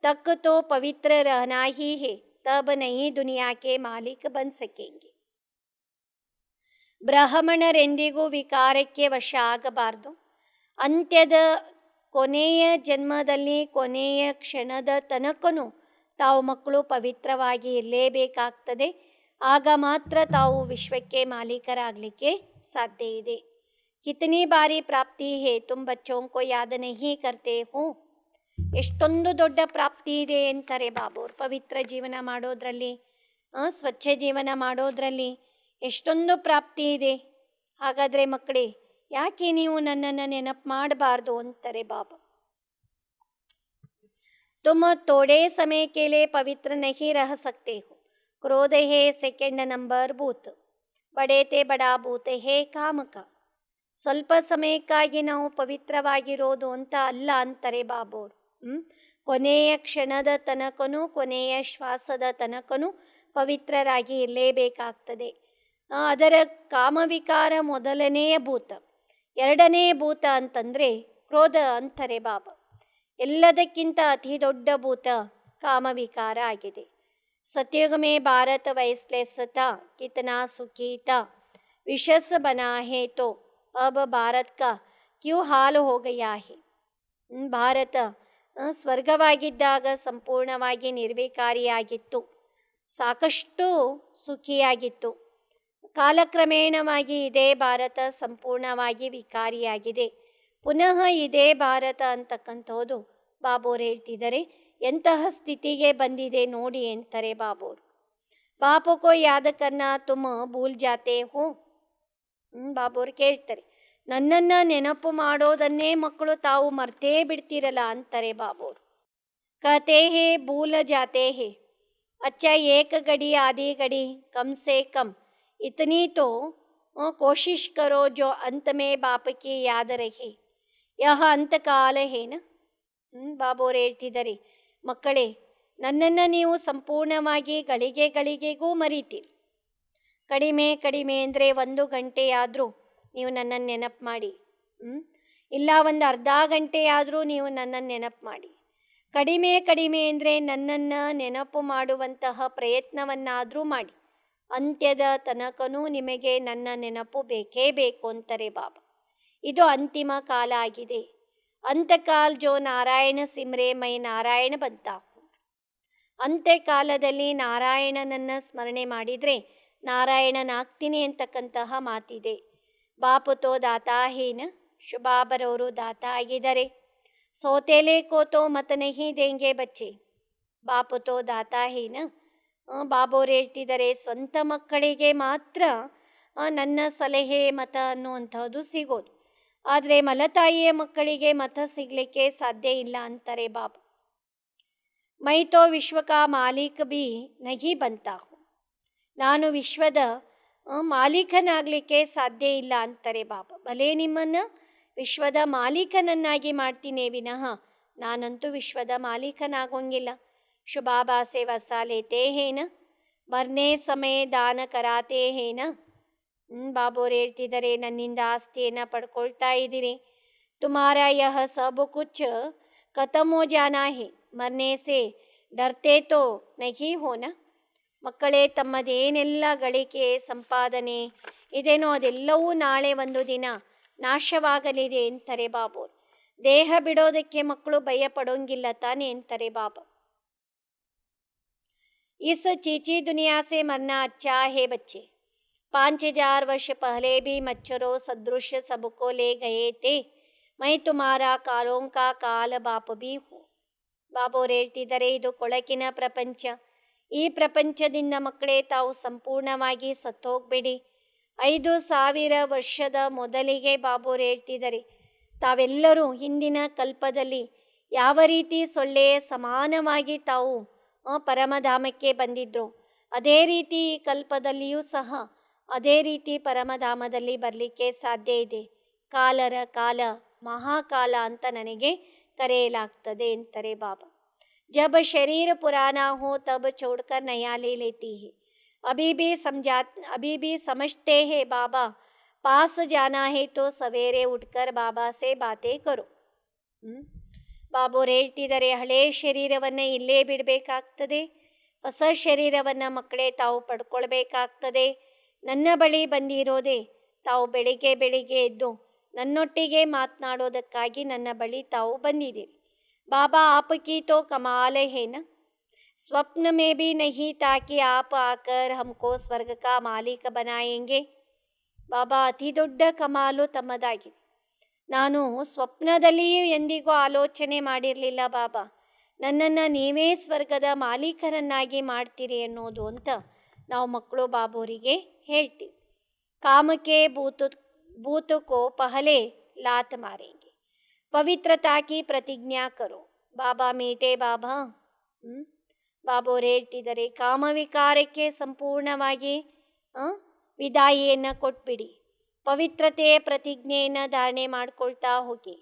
तक तो पवित्र रहना ही है, तब नहीं दुनिया के मालिक बन सकेंगे. ಬ್ರಾಹ್ಮಣರೆಂದಿಗೂ ವಿಕಾರಕ್ಕೆ ವಶ ಆಗಬಾರ್ದು. ಅಂತ್ಯದ ಕೊನೆಯ ಜನ್ಮದಲ್ಲಿ ಕೊನೆಯ ಕ್ಷಣದ ತನಕನೂ ತಾವು ಮಕ್ಕಳು ಪವಿತ್ರವಾಗಿ ಇರಲೇಬೇಕಾಗ್ತದೆ. ಆಗ ಮಾತ್ರ ತಾವು ವಿಶ್ವಕ್ಕೆ ಮಾಲೀಕರಾಗಲಿಕ್ಕೆ ಸಾಧ್ಯ ಇದೆ. ಕಿತನಿ ಬಾರಿ ಪ್ರಾಪ್ತಿ ಹೇ ತುಮ್ ಬಚ್ಚೋಂ ಕೋ ಯಾದ ನಹೀ ಕರ್ತೆ ಹೋ. ಎಷ್ಟೊಂದು ದೊಡ್ಡ ಪ್ರಾಪ್ತಿ ಇದೆ ಅಂತಾರೆ ಬಾಬೋರು. ಪವಿತ್ರ ಜೀವನ ಮಾಡೋದ್ರಲ್ಲಿ, ಸ್ವಚ್ಛ ಜೀವನ ಮಾಡೋದ್ರಲ್ಲಿ ಎಷ್ಟೊಂದು ಪ್ರಾಪ್ತಿ ಇದೆ. ಹಾಗಾದರೆ ಮಕ್ಕಳೇ, ಯಾಕೆ ನೀವು ನನ್ನನ್ನು ನೆನಪು ಮಾಡಬಾರ್ದು ಅಂತಾರೆ ಬಾಬಾ. तुम थोड़े समय के लिए पवित्र नहीं रह सकते हो. क्रोध है सेकेंड नंबर भूत, बड़े ते बड़ा भूत है काम का. ಸ್ವಲ್ಪ ಸಮಯಕ್ಕಾಗಿ ನಾವು ಪವಿತ್ರವಾಗಿರೋದು ಅಂತ ಅಲ್ಲ ಅಂತಾರೆ ಬಾಬೋರು. ಕೊನೆಯ ಕ್ಷಣದ ತನಕನೂ ಕೊನೆಯ ಶ್ವಾಸದ ತನಕನೂ ಪವಿತ್ರರಾಗಿ ಇರಲೇಬೇಕಾಗ್ತದೆ. ಅದರ ಕಾಮವಿಕಾರ ಮೊದಲನೆಯ ಭೂತ. ಎರಡನೇ ಭೂತ ಅಂತಂದರೆ ಕ್ರೋಧ ಅಂತಾರೆ ಬಾಬಾ. ಎಲ್ಲದಕ್ಕಿಂತ ಅತಿ ದೊಡ್ಡ ಭೂತ ಕಾಮವಿಕಾರ ಆಗಿದೆ. सतयुग में भारत वैसलेस था, कितना सुखी था, विशस बना है तो अब भारत का क्यों हाल हो गया है. ಭಾರತ ಸ್ವರ್ಗವಾಗಿದ್ದಾಗ ಸಂಪೂರ್ಣವಾಗಿ ನಿರ್ವಿಕಾರಿಯಾಗಿತ್ತು, ಸಾಕಷ್ಟು ಸುಖಿಯಾಗಿತ್ತು. ಕಾಲಕ್ರಮೇಣವಾಗಿ ಇದೇ ಭಾರತ ಸಂಪೂರ್ಣವಾಗಿ ವಿಕಾರಿಯಾಗಿದೆ. ಪುನಃ ಇದೇ ಭಾರತ ಅಂತಕ್ಕಂಥದ್ದು ಬಾಬೋರು ಹೇಳ್ತಿದ್ದಾರೆ ಎಂತಹ ಸ್ಥಿತಿಗೆ ಬಂದಿದೆ ನೋಡಿ ಅಂತಾರೆ ಬಾಬೋರು. ಬಾಪುಕೋ ಯಾದ ಕರ್ನ ತುಮ ಭೂಲ್ ಜಾತೆ ಹೋ. ಬಾಬೋರು ಕೇಳ್ತಾರೆ, ನನ್ನನ್ನು ನೆನಪು ಮಾಡೋದನ್ನೇ ಮಕ್ಕಳು ತಾವು ಮರ್ತೇ ಬಿಡ್ತೀರಲ್ಲ ಅಂತಾರೆ ಬಾಬೋರು. ಕತೆ ಹೇ ಭೂಲ ಜಾತೆ ಹೇ, ಅಚ್ಚ ಏಕ ಗಡಿ ಆದಿ ಗಡಿ ಕಮ್ ಸೆ ಕಮ್ ಇತನಿ ತೋ ಕೋಶಿಶ್ ಕರೋ ಜೋ ಅಂತ್ ಮೇ ಬಾಪ್ ಕಿ ಯಾದ ರಹೆ, ಯಹ ಅಂತಕಾಲ ಹೇನ. ಬಾಬೋರು ಹೇಳ್ತಿದ್ದಾರೆ, ಮಕ್ಕಳೇ, ನನ್ನನ್ನು ನೀವು ಸಂಪೂರ್ಣವಾಗಿ ಗಳಿಗೆಗೂ ಮರಿತೀರಿ. ಕಡಿಮೆ ಅಂದರೆ 1 ಗಂಟೆಯಾದರೂ ನೀವು ನನ್ನನ್ನು ನೆನಪು ಮಾಡಿ, ಇಲ್ಲ ಒಂದು ಅರ್ಧ ಗಂಟೆಯಾದರೂ ನೀವು ನನ್ನನ್ನು ನೆನಪು ಮಾಡಿ. ಕಡಿಮೆ ಅಂದರೆ ನನ್ನನ್ನು ನೆನಪು ಮಾಡುವಂತಹ ಪ್ರಯತ್ನವನ್ನಾದರೂ ಮಾಡಿ. ಅಂತ್ಯದ ತನಕನೂ ನಿಮಗೆ ನನ್ನ ನೆನಪು ಬೇಕೇ ಬೇಕು ಅಂತಾರೆ ಬಾಬಾ. ಇದು ಅಂತಿಮ ಕಾಲ ಆಗಿದೆ. ಅಂತಕಾಲ್ ಜೋ ನಾರಾಯಣ ಸಿಮ್ರೆ ಮೈ ನಾರಾಯಣ ಬಂತಾಹು. ಅಂತ್ಯಕಾಲದಲ್ಲಿ ನಾರಾಯಣನನ್ನು ಸ್ಮರಣೆ ಮಾಡಿದರೆ ನಾರಾಯಣನಾಗ್ತೀನಿ ಅಂತಕ್ಕಂತಹ ಮಾತಿದೆ. ಬಾಪುತೋ ದಾತಾ ಹೇನ, ಶುಭಾಬರವರು ದಾತಾ ಆಗಿದ್ದಾರೆ. ಸೋತೇಲೆ ಕೋತೋ ಮತ ನಹಿ ದೇಂಗೆ ಬಚ್ಚೆ. ಬಾಪುತೋ ದಾತಾ ಹೇನ, ಬಾಬೋರು ಹೇಳ್ತಿದ್ದಾರೆ, ಸ್ವಂತ ಮಕ್ಕಳಿಗೆ ಮಾತ್ರ ನನ್ನ ಸಲಹೆ ಮತ ಅನ್ನುವಂಥದ್ದು ಸಿಗೋದು, ಆದರೆ ಮಲತಾಯಿಯ ಮಕ್ಕಳಿಗೆ ಮತ ಸಿಗಲಿಕ್ಕೆ ಸಾಧ್ಯ ಇಲ್ಲ ಅಂತಾರೆ ಬಾಬಾ. ಮೈ ತೋ ವಿಶ್ವಕ ಮಾಲೀಕ ಬಿ ನಹಿ ಬಂತಾಹು. ನಾನು ವಿಶ್ವದ ಮಾಲೀಕನಾಗಲಿಕ್ಕೆ ಸಾಧ್ಯ ಇಲ್ಲ ಅಂತಾರೆ ಬಾಬಾ. ಭಲೇ ನಿಮ್ಮನ್ನು ವಿಶ್ವದ ಮಾಲೀಕನನ್ನಾಗಿ ಮಾಡ್ತೀನಿ ವಿನಃ ನಾನಂತೂ ವಿಶ್ವದ ಮಾಲೀಕನಾಗೋಂಗಿಲ್ಲ. ಶುಭಾಬಾ ಸೆ ವಸ ಲೇತೆ ಹೇನ, ಮರ್ನೇ ಸಮಯ ದಾನ ಕರಾತೆ ಹೇನ. ಬಾಬೋರು ಹೇಳ್ತಿದ್ದಾರೆ, ನನ್ನಿಂದ ಆಸ್ತಿಯನ್ನು ಪಡ್ಕೊಳ್ತಾ ಇದ್ದೀರಿ. ತುಮಾರ ಯಹ ಸಬ್ ಕುಚ್ ಖತಮ್ ಹೋ ಜಾನಾ ಹೇ, ಮರ್ನೇ ಸೆ ಡರ್ತೆ ತೋ ನಹಿ ಹೋನ. ಮಕ್ಕಳೇ, ತಮ್ಮದೇನೆಲ್ಲ ಗಳಿಕೆ ಸಂಪಾದನೆ ಇದೇನೋ ಅದೆಲ್ಲವೂ ನಾಳೆ ಒಂದು ದಿನ ನಾಶವಾಗಲಿದೆ ಅಂತಾರೆ ಬಾಬೋರು. ದೇಹ ಬಿಡೋದಕ್ಕೆ ಮಕ್ಕಳು ಭಯ ಪಡೋಂಗಿಲ್ಲ ತಾನೇ ಅಂತಾರೆ ಬಾಬಾ. इस चीची दुनिया से मरना अच्छा है बच्चे. 5000 वर्ष पहले भी मच्छरों सदृश सबको ले गए थे. मैं तुम्हारा कालों का काल बाप भी हूँ. ಬಾಬೋರು ಹೇಳ್ತಿದ್ದಾರೆ, ಇದು ಕೊಳಕಿನ ಪ್ರಪಂಚ. ಈ ಪ್ರಪಂಚದಿಂದ ಮಕ್ಕಳೇ ತಾವು ಸಂಪೂರ್ಣವಾಗಿ ಸತ್ತೋಗ್ಬೇಡಿ. 5000 ವರ್ಷದ ಮೊದಲಿಗೆ ಬಾಬೋರು ಹೇಳ್ತಿದ್ದಾರೆ, ತಾವೆಲ್ಲರೂ ಹಿಂದಿನ ಕಲ್ಪದಲ್ಲಿ ಯಾವ ರೀತಿ ಸೊಳ್ಳೆಯ ಸಮಾನವಾಗಿ ತಾವು ಪರಮಧಾಮಕ್ಕೆ ಬಂದಿದ್ರು, ಅದೇ ರೀತಿ ಈ ಕಲ್ಪದಲ್ಲಿಯೂ ಸಹ ಅದೇ ರೀತಿ ಪರಮಧಾಮದಲ್ಲಿ ಬರಲಿಕ್ಕೆ ಸಾಧ್ಯ ಇದೆ. ಕಾಲರ ಕಾಲ ಮಹಾಕಾಲ ಅಂತ ನನಗೆ ಕರೆಯಲಾಗ್ತದೆ ಅಂತಾರೆ ಬಾಬಾ. ಜಬ್ ಶರೀರ ಪುರಾನಾ ಹೋ ತಬ್ ಚೋಡ್ಕರ್ ನಯಾ ಲೇ ಲೇತಿ ಹೇ. अभी भी समझते हैं बाबा पास जाना है तो सवेरे उठकर बाबा से बातें करो. ಬಾಬೋರು ಹೇಳ್ತಿದ್ದಾರೆ, ಹಳೆಯ ಶರೀರವನ್ನು ಇಲ್ಲೇ ಬಿಡಬೇಕಾಗ್ತದೆ, ಹೊಸ ಶರೀರವನ್ನು ಮಕ್ಕಳೇ ತಾವು ಪಡ್ಕೊಳ್ಬೇಕಾಗ್ತದೆ. ನನ್ನ ಬಳಿ ಬಂದಿರೋದೇ ತಾವು ಬೆಳಿಗ್ಗೆ ಎದ್ದು ನನ್ನೊಟ್ಟಿಗೆ ಮಾತನಾಡೋದಕ್ಕಾಗಿ ನನ್ನ ಬಳಿ ತಾವು ಬಂದಿದ್ದೀರಿ. ಬಾಬಾ ಆಪಕಿ ತೋ ಕಮಾಲ ಹೇನ, ಸ್ವಪ್ನ ಮೇ ಭಿ ನಹಿ ತಾಕಿ ಆಪ್ ಆಕರ್ ಹಮ್ಕೋ ಸ್ವರ್ಗ ಕಾ ಮಾಲೀಕ ಬನಾಯೆಂಗೆ. ಬಾಬಾ, ಅತಿ ದೊಡ್ಡ ಕಮಾಲು ತಮ್ಮದಾಗಿದೆ. ನಾನು ಸ್ವಪ್ನದಲ್ಲಿಯೂ ಎಂದಿಗೂ ಆಲೋಚನೆ ಮಾಡಿರಲಿಲ್ಲ ಬಾಬಾ, ನನ್ನನ್ನು ನೀವೇ ಸ್ವರ್ಗದ ಮಾಲೀಕರನ್ನಾಗಿ ಮಾಡ್ತೀರಿ ಅನ್ನೋದು ಅಂತ ನಾವು ಮಕ್ಕಳು ಬಾಬೋರಿಗೆ ಹೇಳ್ತೀವಿ. ಕಾಮಕ್ಕೆ ಭೂತಕ್ಕೋ ಪಹಲೆ ಲಾತ್ ಮಾರೇಂಗೆ, ಪವಿತ್ರತಾ ಕಿ ಪ್ರತಿಜ್ಞಾ ಕರೋ. ಬಾಬಾ ಮೀಟೆ ಬಾಬಾ. ಬಾಬೋರು ಹೇಳ್ತಿದ್ದಾರೆ, ಕಾಮವಿಕಾರಕ್ಕೆ ಸಂಪೂರ್ಣವಾಗಿ ವಿದಾಯಿಯನ್ನು ಕೊಟ್ಬಿಡಿ. ಪವಿತ್ರತೆಯ ಪ್ರತಿಜ್ಞೆಯನ್ನು ಧಾರಣೆ ಮಾಡ್ಕೊಳ್ತಾ ಹೋಗಿ.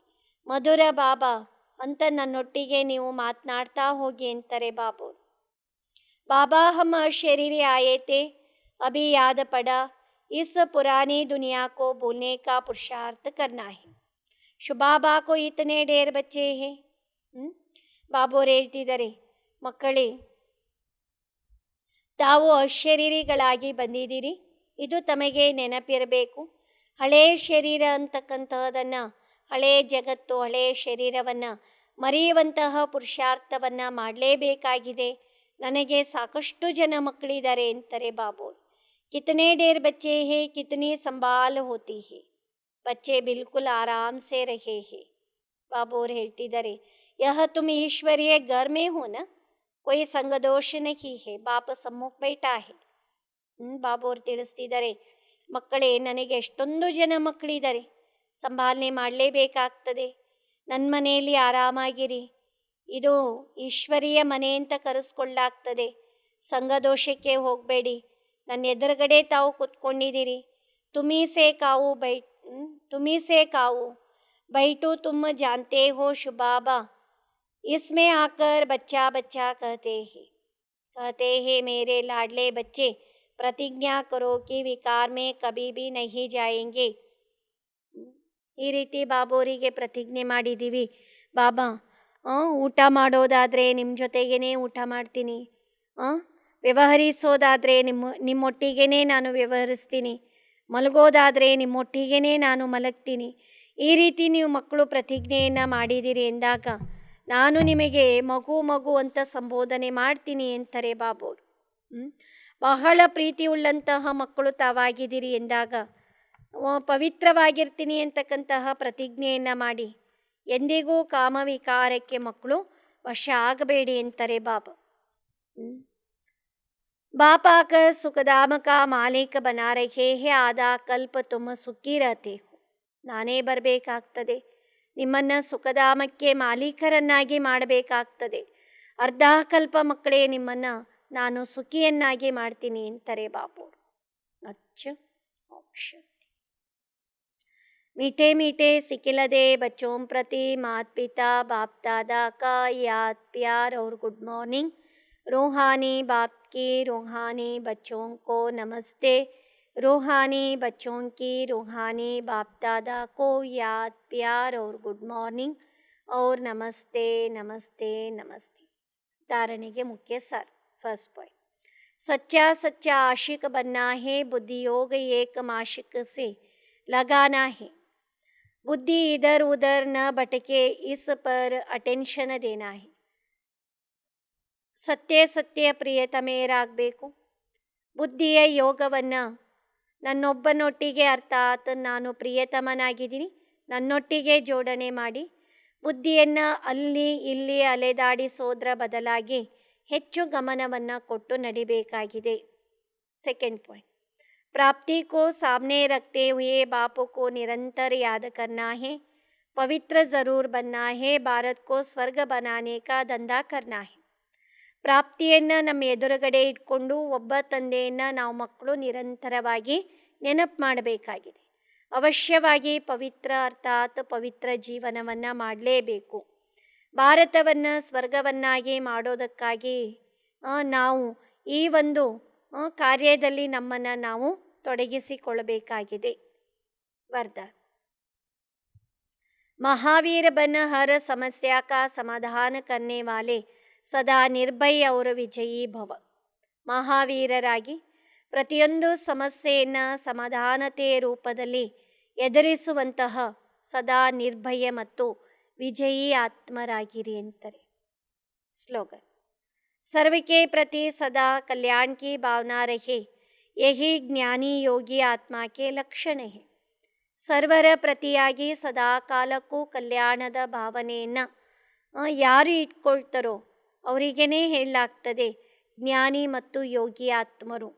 ಮಧುರ ಬಾಬಾ ಅಂತ ನನ್ನೊಟ್ಟಿಗೆ ನೀವು ಮಾತನಾಡ್ತಾ ಹೋಗಿ ಅಂತಾರೆ ಬಾಬೋರು. ಬಾಬಾ ಹಮ್ ಶರೀರ ಆಯೇತೆ ಅಭಿ ಯಾದ ಪಡ इस पुरानी दुनिया को भूलने का पुरुषार्थ करना है. ಶುಭಾಬಾ ಕೋ ಇತನೆ ಢೇರ್ ಬಚ್ಚೆ ಹೇ. ಬಾಬೋರು ಹೇಳ್ತಿದ್ದಾರೆ, ಮಕ್ಕಳೇ, ತಾವು ಅಶರೀರಿಗಳಾಗಿ ಬಂದಿದ್ದೀರಿ. ಇದು ತಮಗೆ ನೆನಪಿರಬೇಕು. ಹಳೆಯ ಶರೀರ ಅಂತಕ್ಕಂತಹದನ್ನು, ಹಳೆಯ ಜಗತ್ತು, ಹಳೆಯ ಶರೀರವನ್ನು ಮರೆಯುವಂತಹ ಪುರುಷಾರ್ಥವನ್ನು ಮಾಡಲೇಬೇಕಾಗಿದೆ. ನನಗೆ ಸಾಕಷ್ಟು ಜನ ಮಕ್ಕಳಿದ್ದಾರೆ ಅಂತಾರೆ ಬಾಬೋರು. ಕಿತನೆ ಢೇರ್ ಬಚ್ಚೆ ಹೇ, ಕಿತನಿ ಸಂಭಾಲ್ ಹೋತಿ ಹೇ. ಬಚ್ಚೆ ಬಿಲ್ಕುಲ್ ಆರಾಮ್ ಸೆ ರಹೆ ಹೇ. ಬಾಬೋರು ಹೇಳ್ತಿದ್ದಾರೆ, ಯಹ ತುಮ್ ಈಶ್ವರಿಯ ಘರ್ ಮೇ ಹೋ ನ, ಕೊಯ್ ಸಂಗದೋಷ ನಹಿ ಹೇ, ಬಾಪ ಸಮ್ಮುಖ ಬೈಠಾ ಹೇ. ಬಾಬೋರು ತಿಳಿಸ್ತಿದ್ದಾರೆ, ಮಕ್ಕಳೇ, ನನಗೆ ಎಷ್ಟೊಂದು ಜನ ಮಕ್ಕಳಿದ್ದಾರೆ, ಸಂಭಾಲನೆ ಮಾಡಲೇಬೇಕಾಗ್ತದೆ. ನನ್ನ ಮನೆಯಲ್ಲಿ ಆರಾಮಾಗಿರಿ. ಇದು ಈಶ್ವರಿಯ ಮನೆ ಅಂತ ಕರೆಸ್ಕೊಳ್ಳಾಗ್ತದೆ. ಸಂಘದೋಷಕ್ಕೆ ಹೋಗಬೇಡಿ. ನನ್ನ ಎದುರುಗಡೆ ತಾವು ಕೂತ್ಕೊಂಡಿದ್ದೀರಿ. तुम्ही से काऊ बैठो, तुम जानते हो शुबाबा. इसमें आकर बच्चा बच्चा कहते हैं मेरे लाडले बच्चे, प्रतिज्ञा करो कि विकार में कभी भी नहीं जाएंगे. ಈ ರೀತಿ ಬಾಬೋರಿಗೆ ಪ್ರತಿಜ್ಞೆ ಮಾಡಿದ್ದೀವಿ. ಬಾಬಾ, ಊಟ ಮಾಡೋದಾದರೆ ನಿಮ್ಮ ಜೊತೆಗೇ ಊಟ ಮಾಡ್ತೀನಿ, ವ್ಯವಹರಿಸೋದಾದರೆ ನಿಮ್ಮೊಟ್ಟಿಗೇ ನಾನು ವ್ಯವಹರಿಸ್ತೀನಿ, ಮಲಗೋದಾದರೆ ನಿಮ್ಮೊಟ್ಟಿಗೇ ನಾನು ಮಲಗ್ತೀನಿ. ಈ ರೀತಿ ನೀವು ಮಕ್ಕಳು ಪ್ರತಿಜ್ಞೆಯನ್ನು ಮಾಡಿದ್ದೀರಿ ಎಂದಾಗ ನಾನು ನಿಮಗೆ ಮಗು ಅಂತ ಸಂಬೋಧನೆ ಮಾಡ್ತೀನಿ ಅಂತಾರೆ ಬಾಬೋರು. ಬಹಳ ಪ್ರೀತಿ ಉಳ್ಳಂತಹ ಮಕ್ಕಳು ತಾವಾಗಿದ್ದೀರಿ ಎಂದಾಗ ಪವಿತ್ರವಾಗಿರ್ತೀನಿ ಅಂತಕ್ಕಂತಹ ಪ್ರತಿಜ್ಞೆಯನ್ನು ಮಾಡಿ ಎಂದಿಗೂ ಕಾಮವಿಕಾರಕ್ಕೆ ಮಕ್ಕಳು ವಶ ಆಗಬೇಡಿ ಅಂತಾರೆ ಬಾಬಾ. बाप आकर सुखधाम का मालिक बना रहे हैं, आधा कल्प तुम सुखी रहते हो. ನಾನೇ ಬರಬೇಕಾಗ್ತದೆ, ನಿಮ್ಮನ್ನು ಸುಖಧಾಮಕ್ಕೆ ಮಾಲೀಕರನ್ನಾಗಿ ಮಾಡಬೇಕಾಗ್ತದೆ. ಅರ್ಧ ಕಲ್ಪ ಮಕ್ಕಳೇ, ನಿಮ್ಮನ್ನು ನಾನು ಸುಖಿಯನ್ನಾಗಿ ಮಾಡ್ತೀನಿ ಅಂತಾರೆ ಬಾಬೋರು. ಆಪ್ಷನ್ मीठे मीठे सिकिलदे बच्चों प्रति माता पिता बाप दादा का याद प्यार और गुड मॉर्निंग. रूहानी बाप की रूहानी बच्चों को नमस्ते. रूहानी बच्चों की रूहानी बाप दादा को याद प्यार और गुड मॉर्निंग और नमस्ते नमस्ते नमस्ते. धारणेಗೆ मुख्य सार. फर्स्ट पॉइंट, सच्चा आशिक बनना है. बुद्धि योग एक माशिक से लगाना है. बुद्धि इधर उधर न भटके, इस पर अटेंशन देना है. ಸತ್ಯ ಪ್ರಿಯತಮೆಯರಾಗಬೇಕು. ಬುದ್ಧಿಯ ಯೋಗವನ್ನು ನನ್ನೊಬ್ಬನೊಟ್ಟಿಗೆ, ಅರ್ಥಾತ್ ನಾನು ಪ್ರಿಯತಮನಾಗಿದ್ದೀನಿ, ನನ್ನೊಟ್ಟಿಗೆ ಜೋಡಣೆ ಮಾಡಿ ಬುದ್ಧಿಯನ್ನು ಅಲ್ಲಿ ಇಲ್ಲಿ ಅಲೆದಾಡಿಸೋದ್ರ ಬದಲಾಗಿ ಹೆಚ್ಚು ಗಮನವನ್ನು ಕೊಟ್ಟು ನಡಿಬೇಕಾಗಿದೆ. ಸೆಕೆಂಡ್ ಪಾಯಿಂಟ್, प्राप्ति को सामने रखते हुए बापू को निरंतर याद करना है. पवित्र ज़रूर बनना है. भारत को स्वर्ग बनाने का धंधा करना है. ಪ್ರಾಪ್ತಿಯನ್ನು ನಮ್ಮ ಎದುರುಗಡೆ ಇಟ್ಕೊಂಡು ಒಬ್ಬ ತಂದೆಯನ್ನು ನಾವು ಮಕ್ಕಳು ನಿರಂತರವಾಗಿ ನೆನಪು ಮಾಡಬೇಕಾಗಿದೆ. ಅವಶ್ಯವಾಗಿ ಪವಿತ್ರ, ಅರ್ಥಾತ್ ಪವಿತ್ರ ಜೀವನವನ್ನು ಮಾಡಲೇಬೇಕು. ಭಾರತವನ್ನು ಸ್ವರ್ಗವನ್ನಾಗಿ ಮಾಡೋದಕ್ಕಾಗಿ ನಾವು ಈ ಒಂದು ಕಾರ್ಯದಲ್ಲಿ ನಮ್ಮನ್ನು ನಾವು ತೊಡಗಿಸಿಕೊಳ್ಳಬೇಕಾಗಿದೆ. वरदान, महावीर बन हर समस्या का समाधान करने वाले ಸದಾ ನಿರ್ಭಯ और ವಿಜಯೀ ಭವ. ಮಹಾವೀರರಾಗಿ ಪ್ರತಿಯೊಂದು ಸಮಸ್ಯೆಯನ್ನು ಸಮಾಧಾನತೆಯ ರೂಪದಲ್ಲಿ ಎದುರಿಸುವಂತಹ ಸದಾ ನಿರ್ಭಯ ಮತ್ತು ವಿಜಯೀ ಆತ್ಮರಾಗಿರಿ ಅಂತಾರೆ. ಸ್ಲೋಗನ್, सर्व के प्रति सदा कल्याण की भावना रहे, यही ज्ञानी योगी आत्मा के लक्षण है. ಸರ್ವರ ಪ್ರತಿಯಾಗಿ ಸದಾ ಕಾಲಕ್ಕೂ ಕಲ್ಯಾಣದ ಭಾವನೆಯನ್ನು ಯಾರು ಇಟ್ಕೊಳ್ತಾರೋ ಅವರಿಗೇ ಹೇಳಲಾಗ್ತದೆ ಜ್ಞಾನಿ ಮತ್ತು ಯೋಗಿ ಆತ್ಮರು.